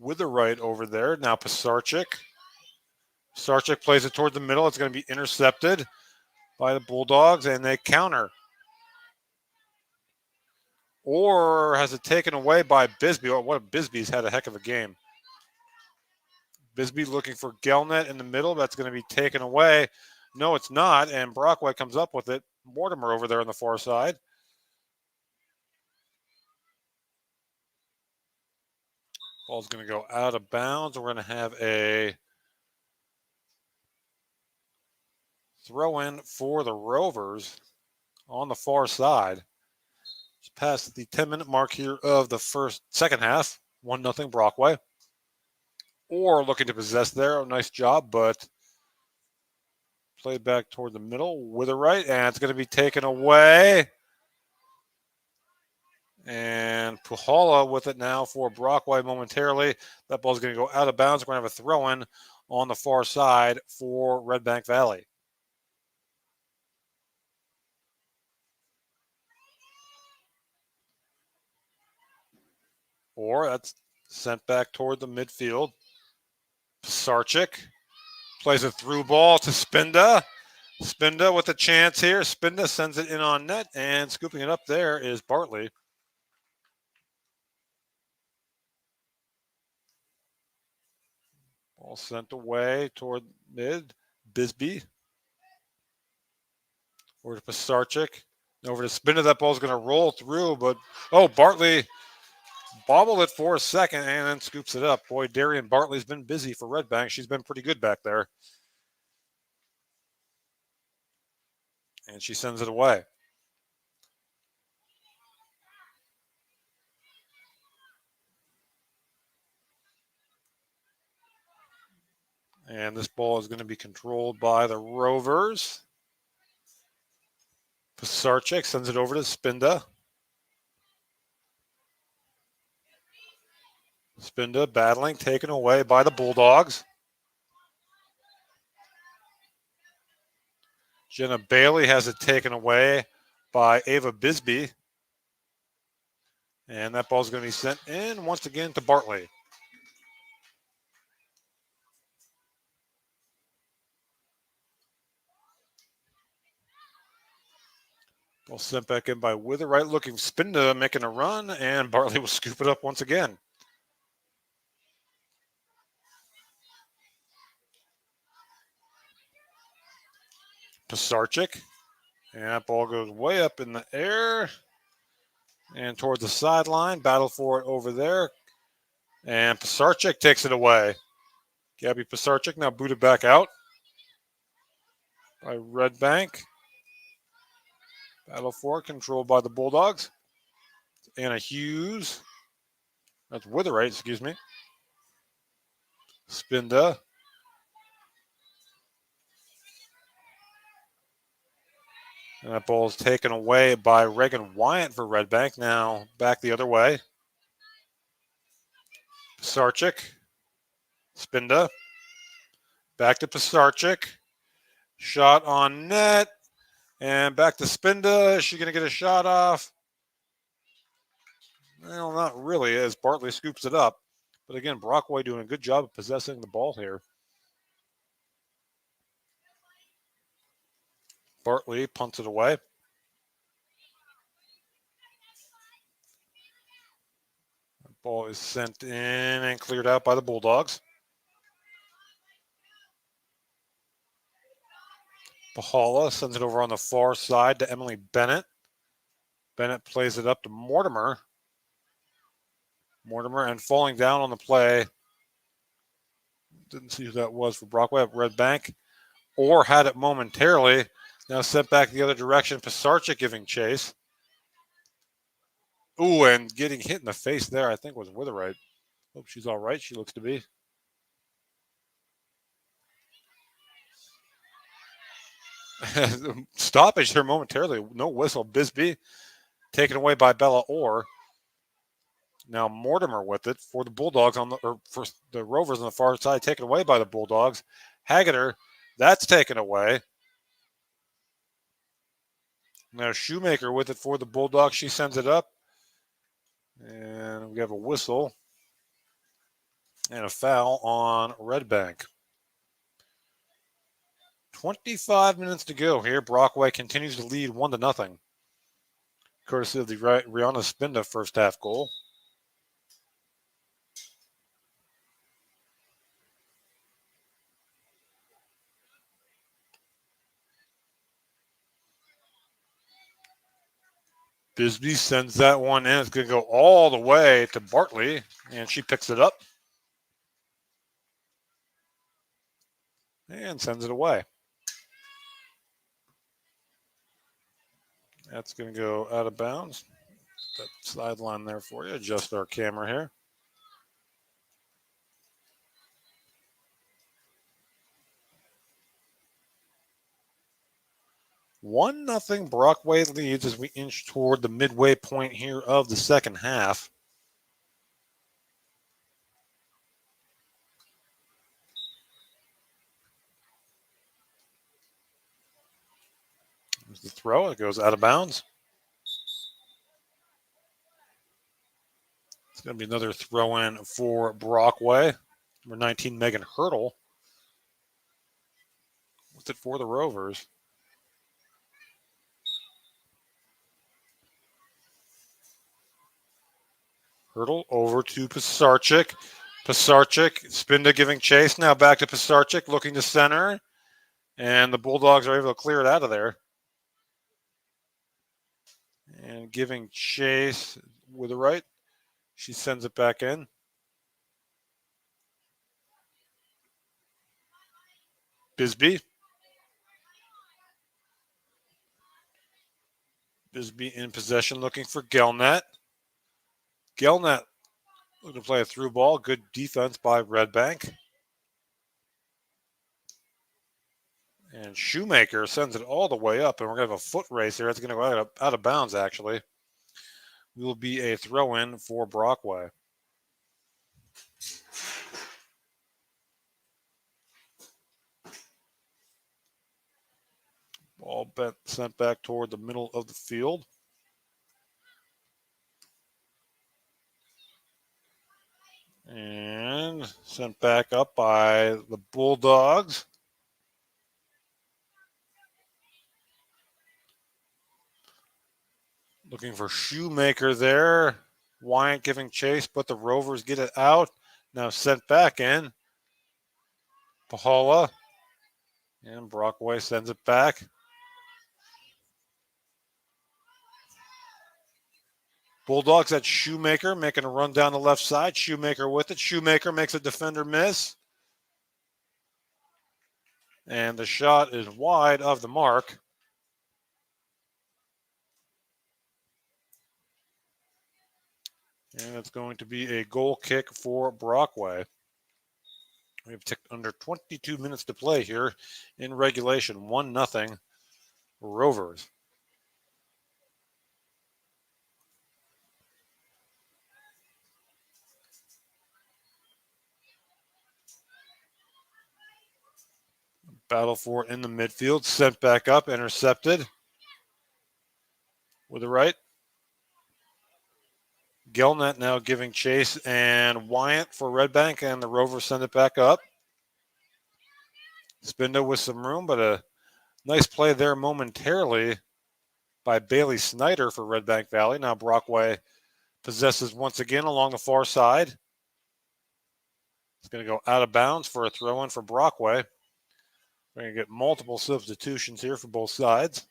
Witherite over there. Now Pisarcik. Pisarcik plays it toward the middle. It's going to be intercepted by the Bulldogs, and they counter. Or has it taken away by Bisbee? Oh, what a Bisbee's had a heck of a game. Bisbee looking for Gelnet in the middle. That's going to be taken away. No, it's not. And Brockway comes up with it. Mortimer over there on the far side. Ball's going to go out of bounds. We're going to have a throw-in for the Rovers on the far side. Just past the 10-minute mark here of the second half. 1-0 Brockway. Or looking to possess there. A nice job, but played back toward the middle with the right, and it's going to be taken away. And Puhala with it now for Brockway momentarily. That ball's going to go out of bounds. We're going to have a throw-in on the far side for Redbank Valley. Or that's sent back toward the midfield. Pisarcik plays a through ball to Spinda. Spinda with a chance here. Spinda sends it in on net, and scooping it up there is Bartley. Ball sent away toward mid. Bisbee. Over to Pisarcik. Over to Spinda. That ball's going to roll through, but Bartley bobbled it for a second and then scoops it up. Boy, Darian Bartley's been busy for Redbank. She's been pretty good back there. And she sends it away. And this ball is going to be controlled by the Rovers. Pisarcik sends it over to Spinda. Spinda battling, taken away by the Bulldogs. Jenna Bailey has it taken away by Ava Bisbee. And that ball's going to be sent in once again to Bartley. Ball sent back in by Witherite, looking Spinda making a run, and Bartley will scoop it up once again. Pisarcik, and that ball goes way up in the air and towards the sideline. Battle for it over there, and Pisarcik takes it away. Gabby Pisarcik now booted back out by Redbank. Battle for it, controlled by the Bulldogs. Anna Hughes. That's Witherite, excuse me. Spinda. And that ball is taken away by Reagan Wyatt for Redbank. Now back the other way. Pisarcik. Spinda. Back to Pisarcik. Shot on net. And back to Spinda. Is she going to get a shot off? Well, not really, as Bartley scoops it up. But again, Brockway doing a good job of possessing the ball here. Bartley punts it away. The ball is sent in and cleared out by the Bulldogs. Pahala sends it over on the far side to Emily Bennett. Bennett plays it up to Mortimer. Mortimer, and falling down on the play. Didn't see who that was for Brockway at Redbank. Or had it momentarily. Now sent back the other direction. Pisarcik giving chase. Ooh, and getting hit in the face there, I think, was Witherite. Hope she's all right. She looks to be. Stoppage there momentarily. No whistle. Bisbee taken away by Bella Orr. Now Mortimer with it for the Bulldogs for the Rovers on the far side, taken away by the Bulldogs. Haggeter, that's taken away. Now Shoemaker with it for the Bulldogs. She sends it up. And we have a whistle and a foul on Redbank. 25 minutes to go here. Brockway continues to lead 1-0. Courtesy of the Rihanna Spinda first half goal. Bisbee sends that one in. It's going to go all the way to Bartley, and she picks it up and sends it away. That's going to go out of bounds. That sideline there for you. Adjust our camera here. One nothing Brockway leads as we inch toward the midway point here of the second half. There's the throw. It goes out of bounds. It's going to be another throw in for Brockway. Number 19, Megan Hurdle. With it for the Rovers. Hurdle over to Pisarcik. Pisarcik, Spinda giving chase. Now back to Pisarcik, looking to center. And the Bulldogs are able to clear it out of there. And giving chase with the right. She sends it back in. Bisbee. Bisbee in possession looking for Gelnat. Gelnat looking to play a through ball. Good defense by Redbank. And Shoemaker sends it all the way up, and we're going to have a foot race here. It's going to go out of bounds, actually. Will be a throw-in for Brockway. Ball sent back toward the middle of the field. And sent back up by the Bulldogs. Looking for Shoemaker there. Wyant giving chase, but the Rovers get it out. Now sent back in. Pahala. And Brockway sends it back. Bulldogs at Shoemaker, making a run down the left side. Shoemaker with it. Shoemaker makes a defender miss. And the shot is wide of the mark. And it's going to be a goal kick for Brockway. We have ticked under 22 minutes to play here in regulation. 1-0 Rovers. Battle for it in the midfield. Sent back up. Intercepted. With the right. Gelnat now giving chase and Wyant for Redbank, and the Rovers send it back up. Spindo with some room, but a nice play there momentarily by Bailey Snyder for Redbank Valley. Now Brockway possesses once again along the far side. It's going to go out of bounds for a throw-in for Brockway. We're going to get multiple substitutions here for both sides.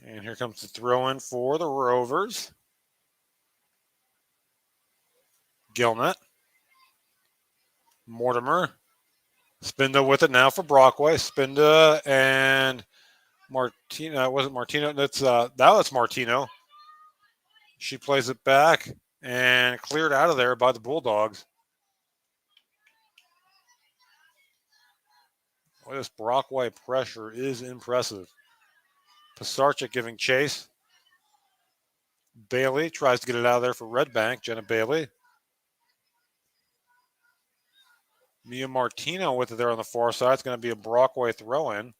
And here comes the throw-in for the Rovers. Gilnett. Mortimer. Spinda with it now for Brockway. Spinda and Martino. It wasn't Martino. Now it's Martino. She plays it back and cleared out of there by the Bulldogs. Boy, this Brockway pressure is impressive. Pisarcik giving chase. Bailey tries to get it out of there for Redbank. Jenna Bailey. Mia Martino with it there on the far side. It's going to be a Brockway throw-in.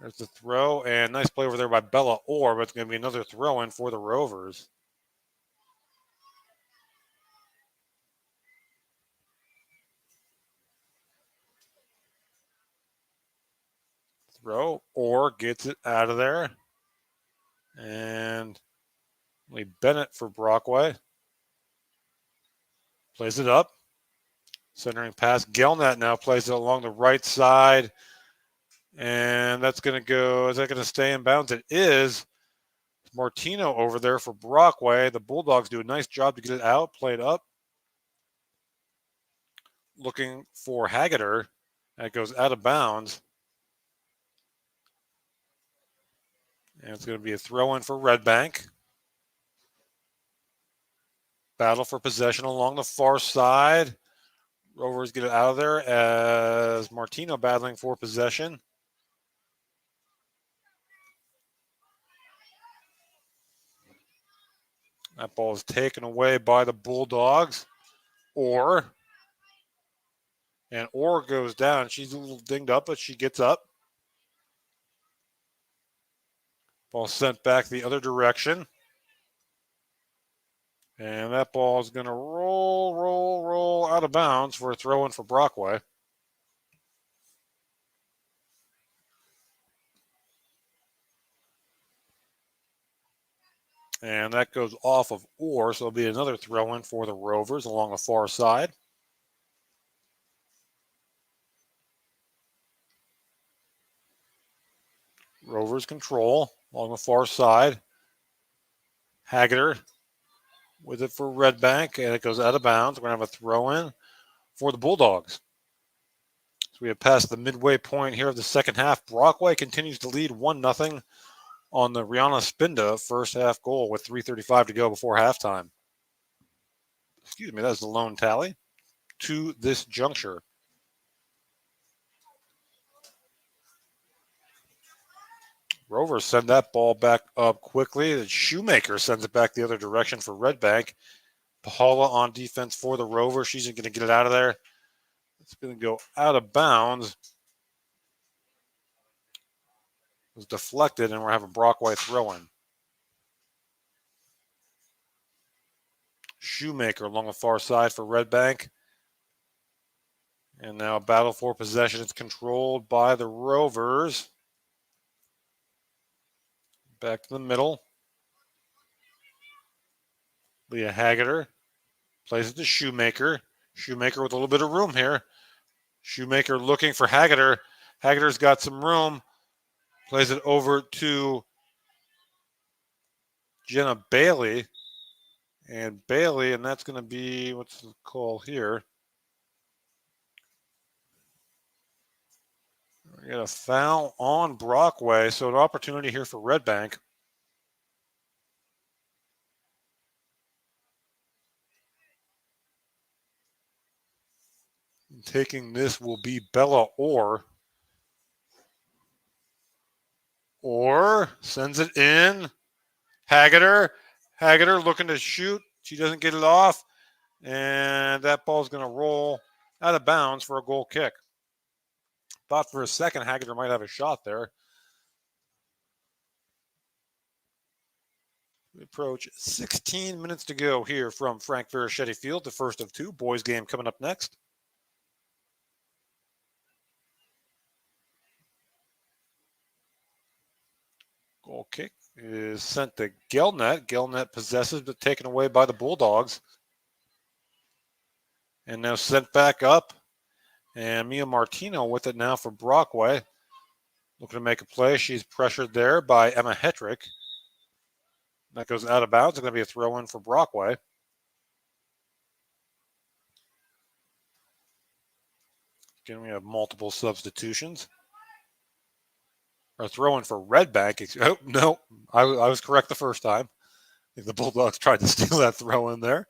There's the throw, and nice play over there by Bella Orr, but it's going to be another throw-in for the Rovers. Throw, Orr gets it out of there. And Lee Bennett for Brockway. Plays it up. Centering pass. Gelnat now plays it along the right side. And that's going to go, is that going to stay in bounds? It is. Martino over there for Brockway. The Bulldogs do a nice job to get it out. Play it up. Looking for Haggeter. That goes out of bounds. And it's going to be a throw-in for Redbank. Battle for possession along the far side. Rovers get it out of there as Martino battling for possession. That ball is taken away by the Bulldogs. And Orr goes down. She's a little dinged up, but she gets up. Ball sent back the other direction. And that ball is going to roll out of bounds for a throw-in for Brockway. And that goes off of Orr, so it'll be another throw-in for the Rovers along the far side. Rovers control along the far side. Haggerty with it for Redbank, and it goes out of bounds. We're going to have a throw-in for the Bulldogs. So we have passed the midway point here of the second half. Brockway continues to lead 1-0 on the Rihanna Spinda first half goal with 3:35 to go before halftime. Excuse me, that's the lone tally to this juncture. Rovers send that ball back up quickly. The Shoemaker sends it back the other direction for Redbank. Pahala on defense for the Rovers. She's going to get it out of there. It's going to go out of bounds. It was deflected, and we're having Brockway throw-in. Shoemaker along the far side for Redbank. And now battle for possession. It's controlled by the Rovers. Back to the middle. Leah Haggerty plays it to Shoemaker. Shoemaker with a little bit of room here. Shoemaker looking for Haggerty. Haggerty's got some room. Plays it over to Jenna Bailey. And that's going to be, what's the call here? We got a foul on Brockway, so an opportunity here for Redbank. Taking this will be Bella Orr. Orr sends it in. Haggerty looking to shoot. She doesn't get it off. And that ball's going to roll out of bounds for a goal kick. Thought for a second Haggerty might have a shot there. We approach 16 minutes to go here from Frank Verichetti Field, the first of two. Boys game coming up next. Goal kick is sent to Gelnet. Gelnet possesses, but taken away by the Bulldogs. And now sent back up. And Mia Martino with it now for Brockway. Looking to make a play. She's pressured there by Emma Hetrick. That goes out of bounds. It's going to be a throw-in for Brockway. Again, we have multiple substitutions. Or throw-in for Redbank. Oh, no. I was correct the first time. I think the Bulldogs tried to steal that throw-in there.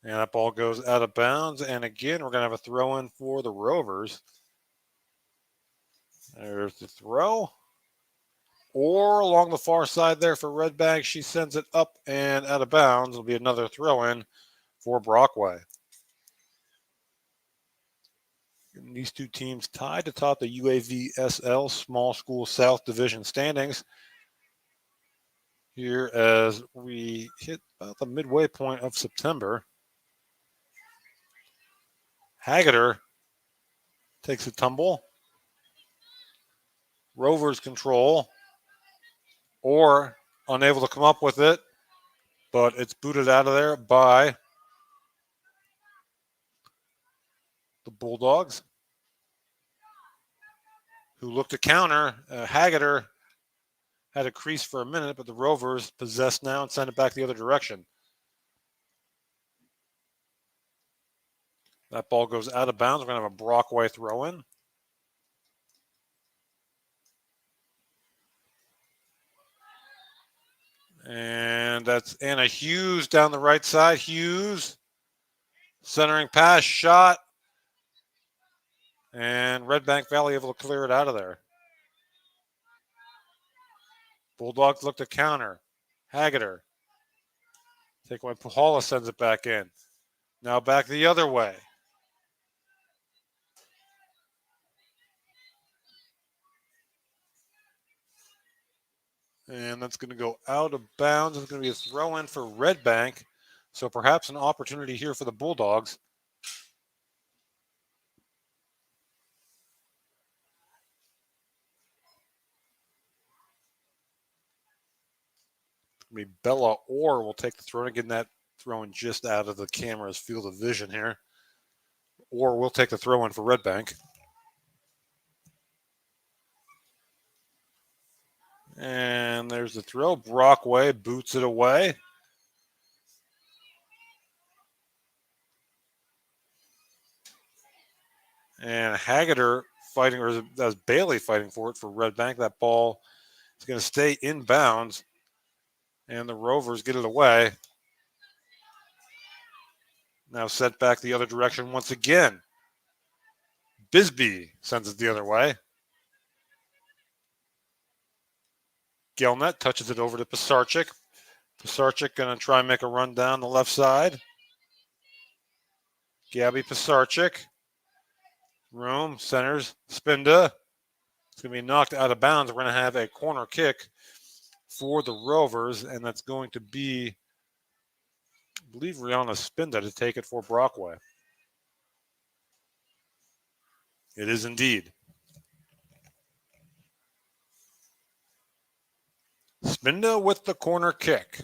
And that ball goes out of bounds. And again, we're going to have a throw-in for the Rovers. There's the throw. Or along the far side there for Redbank. She sends it up and out of bounds. It'll be another throw-in for Brockway. And these two teams tied atop the UAVSL Small School South Division standings. Here as we hit about the midway point of September. Haggerty takes a tumble. Rovers control. Or unable to come up with it, but it's booted out of there by the Bulldogs, who looked to counter. Haggerty had a crease for a minute, but the Rovers possess now and send it back the other direction. That ball goes out of bounds. We're going to have a Brockway throw-in. And that's Anna Hughes down the right side. Hughes, centering pass, shot. And Redbank Valley able to clear it out of there. Bulldogs look to counter. Haggerty. Take away. Puhala sends it back in. Now back the other way. And that's going to go out of bounds. It's going to be a throw-in for Redbank. So perhaps an opportunity here for the Bulldogs. Be Bella Orr will take the throw. Again, that throwing just out of the camera's field of vision here. Orr will take the throw in for Redbank. And there's the throw. Brockway boots it away. And Haggerty fighting, or that was Bailey fighting for it for Redbank. That ball is going to stay inbounds. And the Rovers get it away. Now set back the other direction once again. Bisbee sends it the other way. Gelnet touches it over to Pisarcik. Pisarcik going to try and make a run down the left side. Gabby Pisarcik. Room, centers, Spinda. It's going to be knocked out of bounds. We're going to have a corner kick for the Rovers, and that's going to be, I believe, Rihanna Spinda to take it for Brockway. It is indeed. Spinda with the corner kick.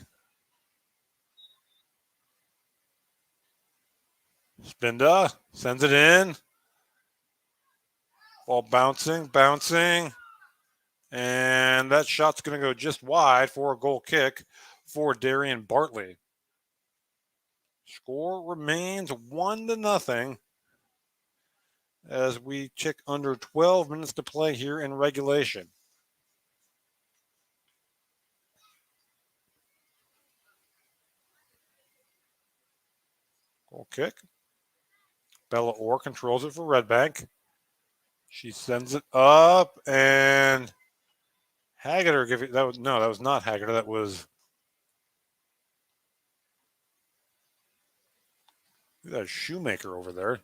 Spinda sends it in. Ball bouncing. And that shot's going to go just wide for a goal kick for Darian Bartley. Score remains 1-0 as we tick under 12 minutes to play here in regulation. Goal kick. Bella Orr controls it for Redbank. She sends it up, and Haggerty that was not Haggerty. That was Shoemaker over there.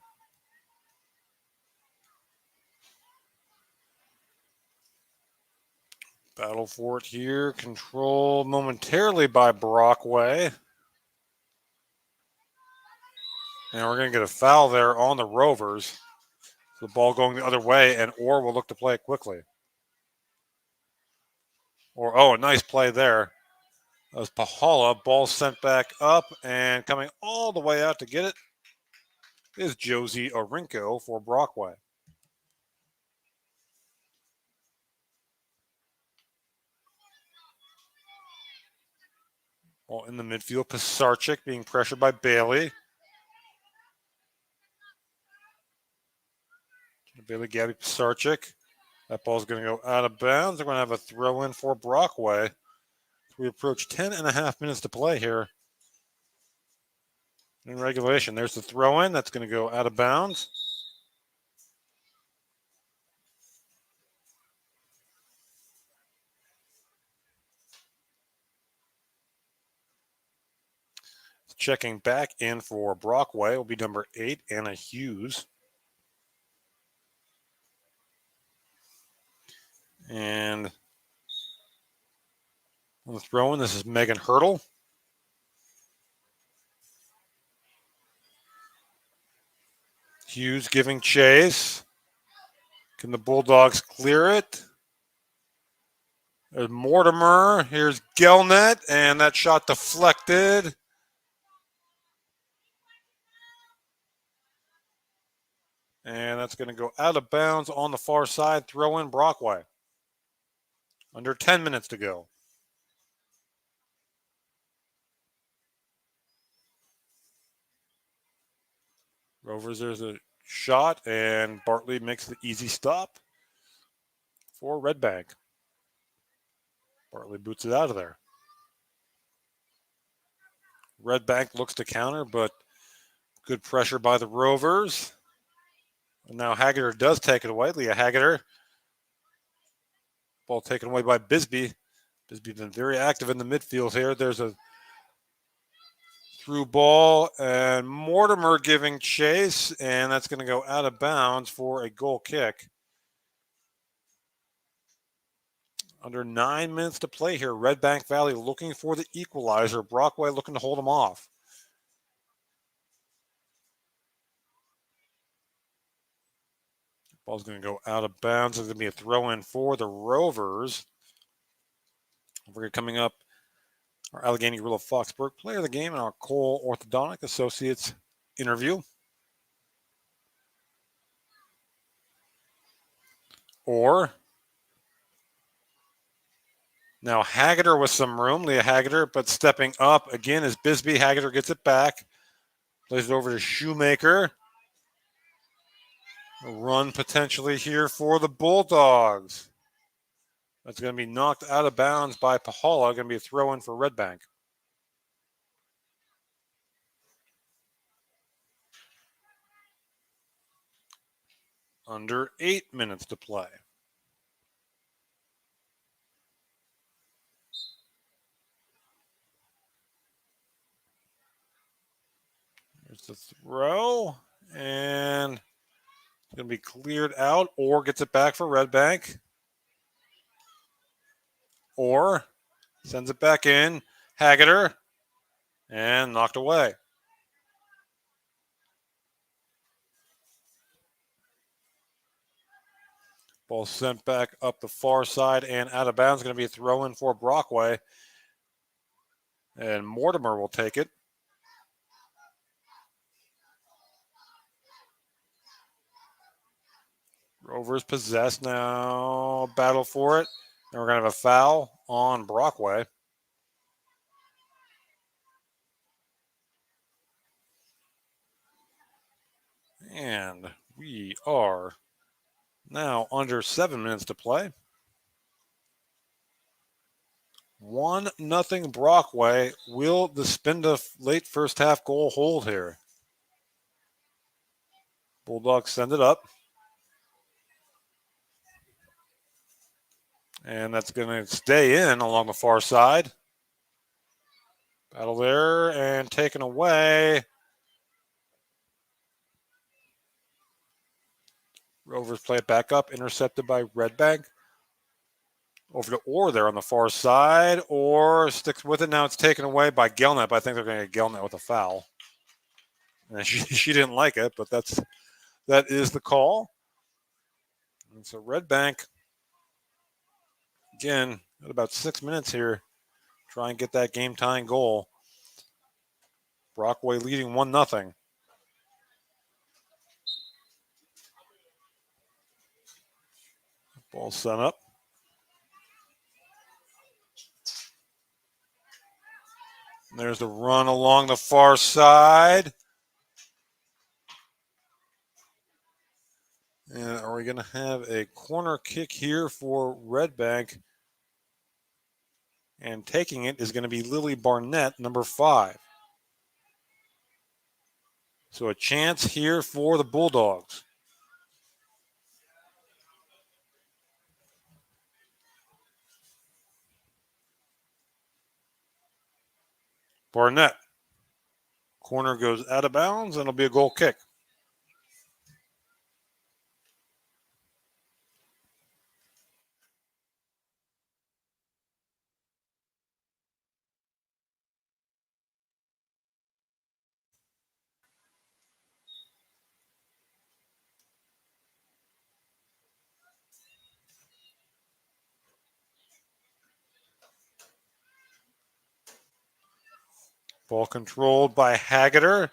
Battle for it here. Controlled momentarily by Brockway. And we're going to get a foul there on the Rovers. The ball going the other way, and Orr will look to play it quickly. A nice play there. That was Pahala. Ball sent back up, and coming all the way out to get it is Josie Orinko for Brockway. Ball in the midfield. Pisarcik being pressured by Bailey. Bailey, Gabby Pisarcik. That ball's going to go out of bounds. They're going to have a throw in for Brockway. We approach 10.5 minutes to play here in regulation. There's the throw in. That's going to go out of bounds. Checking back in for Brockway will be number 8, Anna Hughes. And on the throw-in, this is Megan Hurdle. Hughes giving chase. Can the Bulldogs clear it? There's Mortimer. Here's Gelnet, and that shot deflected. And that's going to go out of bounds on the far side. Throw in Brockway. Under 10 minutes to go. Rovers, there's a shot, and Bartley makes the easy stop for Redbank. Bartley boots it out of there. Redbank looks to counter, but good pressure by the Rovers. And now Haggerty does take it away. Leah Haggerty. Ball taken away by Bisbee. Bisbee's been very active in the midfield here. There's a through ball, and Mortimer giving chase, and that's going to go out of bounds for a goal kick. Under 9 minutes to play here. Redbank Valley looking for the equalizer. Brockway looking to hold them off. Ball's going to go out of bounds. There's going to be a throw in for the Rovers. We're coming up. our Allegheny Rural Foxburg player of the game and our Cole Orthodontic Associates interview. Or now Haggerty with some room, Leah Haggerty, but stepping up again is Bisbee. Haggerty gets it back, plays it over to Shoemaker. A run potentially here for the Bulldogs. That's going to be knocked out of bounds by Pahala. Going to be a throw in for Redbank. Under 8 minutes to play. There's the throw, and it's going to be cleared out. Or gets it back for Redbank. Or sends it back in. Haggerty, and knocked away. Ball sent back up the far side and out of bounds. Going to be a throw in for Brockway. And Mortimer will take it. Rovers possessed now. Battle for it. And we're going to have a foul on Brockway. And we are now under 7 minutes to play. 1-0 Brockway. Will the Spinda late first half goal hold here? Bulldogs send it up. And that's going to stay in along the far side. Battle there and taken away. Rovers play it back up, intercepted by Redbank. Over to Orr there on the far side. Orr sticks with it. Now it's taken away by Gelnet, but I think they're going to get Gelnet with a foul. And she didn't like it, but that is the call. And so Redbank, again, at about 6 minutes here, try and get that game-tying goal. Brockway leading 1-0. Ball sent up. There's the run along the far side. And are we going to have a corner kick here for Redbank? And taking it is going to be Lily Barnett, number 5. So a chance here for the Bulldogs. Barnett. Corner goes out of bounds, and it'll be a goal kick. Ball controlled by Haggerty.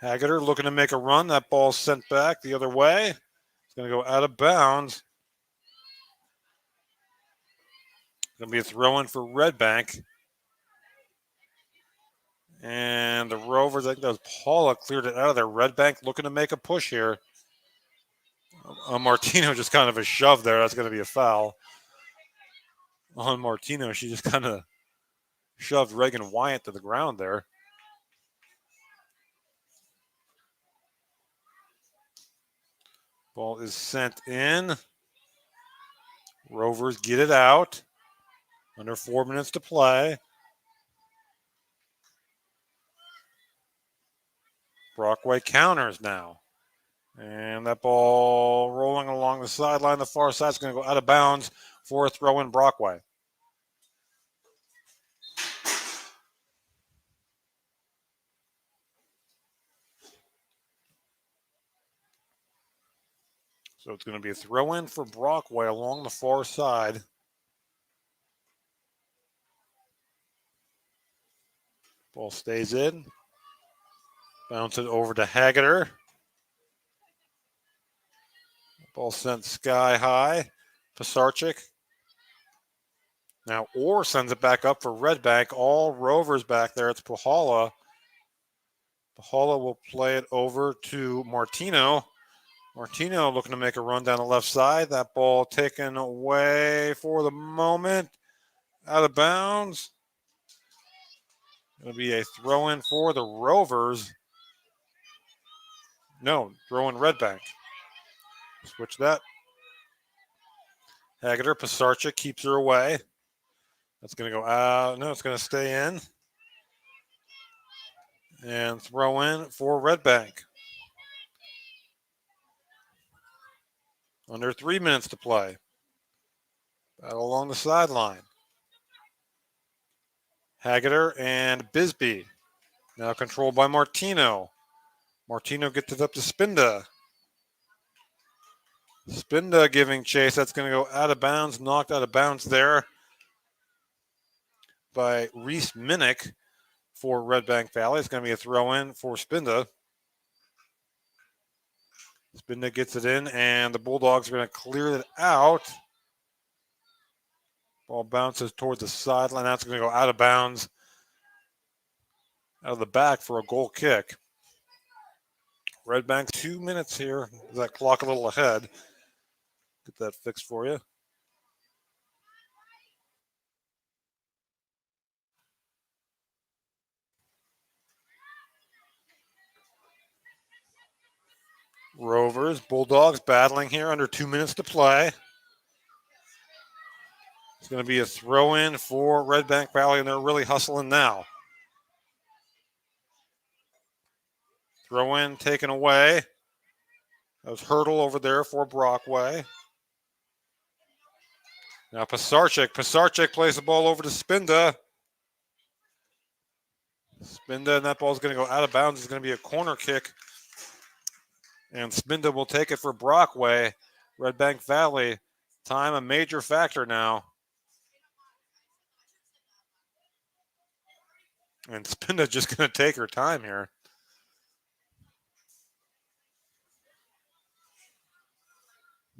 Haggerty looking to make a run. That ball sent back the other way. It's going to go out of bounds. Going to be a throw-in for Redbank. And the Rovers, I think that was Paula, cleared it out of there. Redbank looking to make a push here. Martino just kind of a shove there. That's going to be a foul on Martino. She just kind of shoved Reagan Wyatt to the ground there. Ball is sent in. Rovers get it out. Under 4 minutes to play. Brockway counters now. And that ball rolling along the sideline. The far side is going to go out of bounds for a throw in Brockway. So it's going to be a throw in for Brockway along the far side. Ball stays in. Bounce it over to Haggeter. Ball sent sky high. Pisarcik. Now Orr sends it back up for Redbank. All Rovers back there. It's Puhala. Puhala will play it over to Martino. Martino looking to make a run down the left side. That ball taken away for the moment. Out of bounds. It'll be a throw-in for the Rovers. No, throw-in Redbank. Switch that. Haggeter, Pisarcik keeps her away. That's going to go out. No, it's going to stay in. And throw in for Redbank. Under 3 minutes to play. Battle along the sideline. Haggeter and Bisbee. Now controlled by Martino. Martino gets it up to Spinda. Spinda giving chase. That's going to go out of bounds. Knocked out of bounds there by Reese Minnick for Redbank Valley. It's going to be a throw-in for Spinda. Spinda gets it in, and the Bulldogs are going to clear it out. Ball bounces towards the sideline. That's going to go out of bounds. Out of the back for a goal kick. Redbank 2 minutes here. That clock a little ahead. Get that fixed for you. Rovers, Bulldogs battling here under 2 minutes to play. It's going to be a throw-in for Redbank Valley, and they're really hustling now. Throw-in taken away. That was Hurdle over there for Brockway. Now Pisarcik. Pisarcik plays the ball over to Spinda. Spinda, and that ball is going to go out of bounds. It's going to be a corner kick. And Spinda will take it for Brockway. Redbank Valley. Time a major factor now. And Spinda just going to take her time here.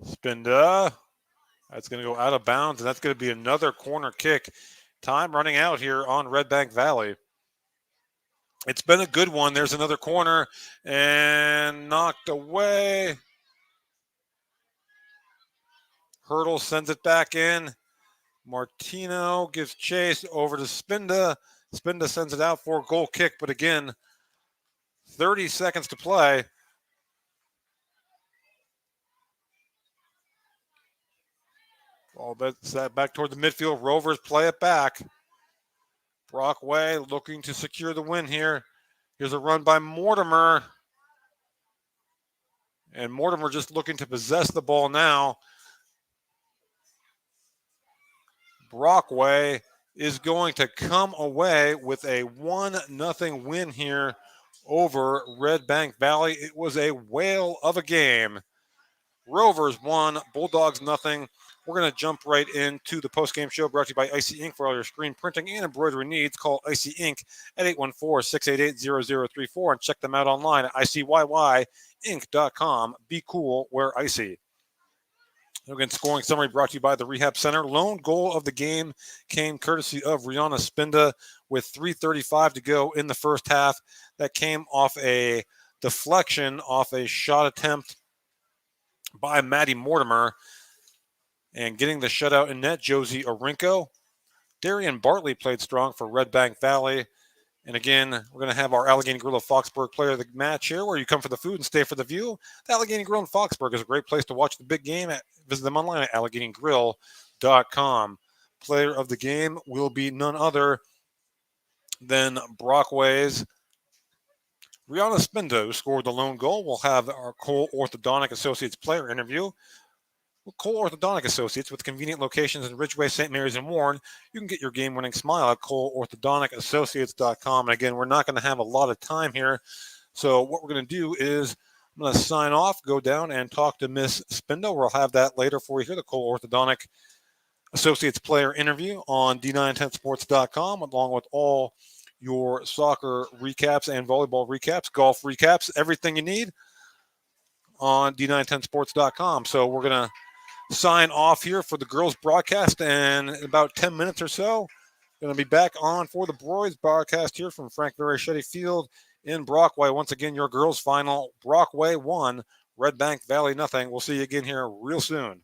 Spinda. That's going to go out of bounds, and that's going to be another corner kick. Time running out here on Redbank Valley. It's been a good one. There's another corner, and knocked away. Hurdle sends it back in. Martino gives chase over to Spinda. Spinda sends it out for a goal kick, but again, 30 seconds to play. Ball back toward the midfield. Rovers play it back. Brockway looking to secure the win here. Here's a run by Mortimer. And Mortimer just looking to possess the ball now. Brockway is going to come away with a 1-0 win here over Redbank Valley. It was a whale of a game. Rovers 1, Bulldogs 0. We're going to jump right into the postgame show brought to you by Icy Ink. For all your screen printing and embroidery needs, call Icy Ink at 814-688-0034 and check them out online at icyync.com. Be cool, wear icy. Again, scoring summary brought to you by the Rehab Center. Lone goal of the game came courtesy of Rihanna Spinda with 3:35 to go in the first half. That came off a deflection, off a shot attempt by Maddie Mortimer. And getting the shutout in net, Josie Orinko. Darian Bartley played strong for Redbank Valley. And again, we're going to have our Allegheny Grill of Foxburg player of the match here, where you come for the food and stay for the view. The Allegheny Grill in Foxburg is a great place to watch the big game. Visit them online at AlleghenyGrill.com. Player of the game will be none other than Brockway's Rihanna Spinda, who scored the lone goal. We'll have our Cole Orthodontic Associates player interview. Cole Orthodontic Associates, with convenient locations in Ridgeway, St. Mary's, and Warren. You can get your game-winning smile at ColeOrthodonticAssociates.com. And again, we're not going to have a lot of time here. So what we're going to do is I'm going to sign off, go down, and talk to Miss Spinda. We'll have that later for you here, the Cole Orthodontic Associates player interview on D910sports.com, along with all your soccer recaps and volleyball recaps, golf recaps, everything you need on D910sports.com. So we're going to sign off here for the girls broadcast, and in about 10 minutes or so, going to be back on for the boys broadcast here from Frank Vericchetti Field in Brockway. Once again, your girls final, Brockway 1, Redbank Valley nothing. We'll see you again here real soon.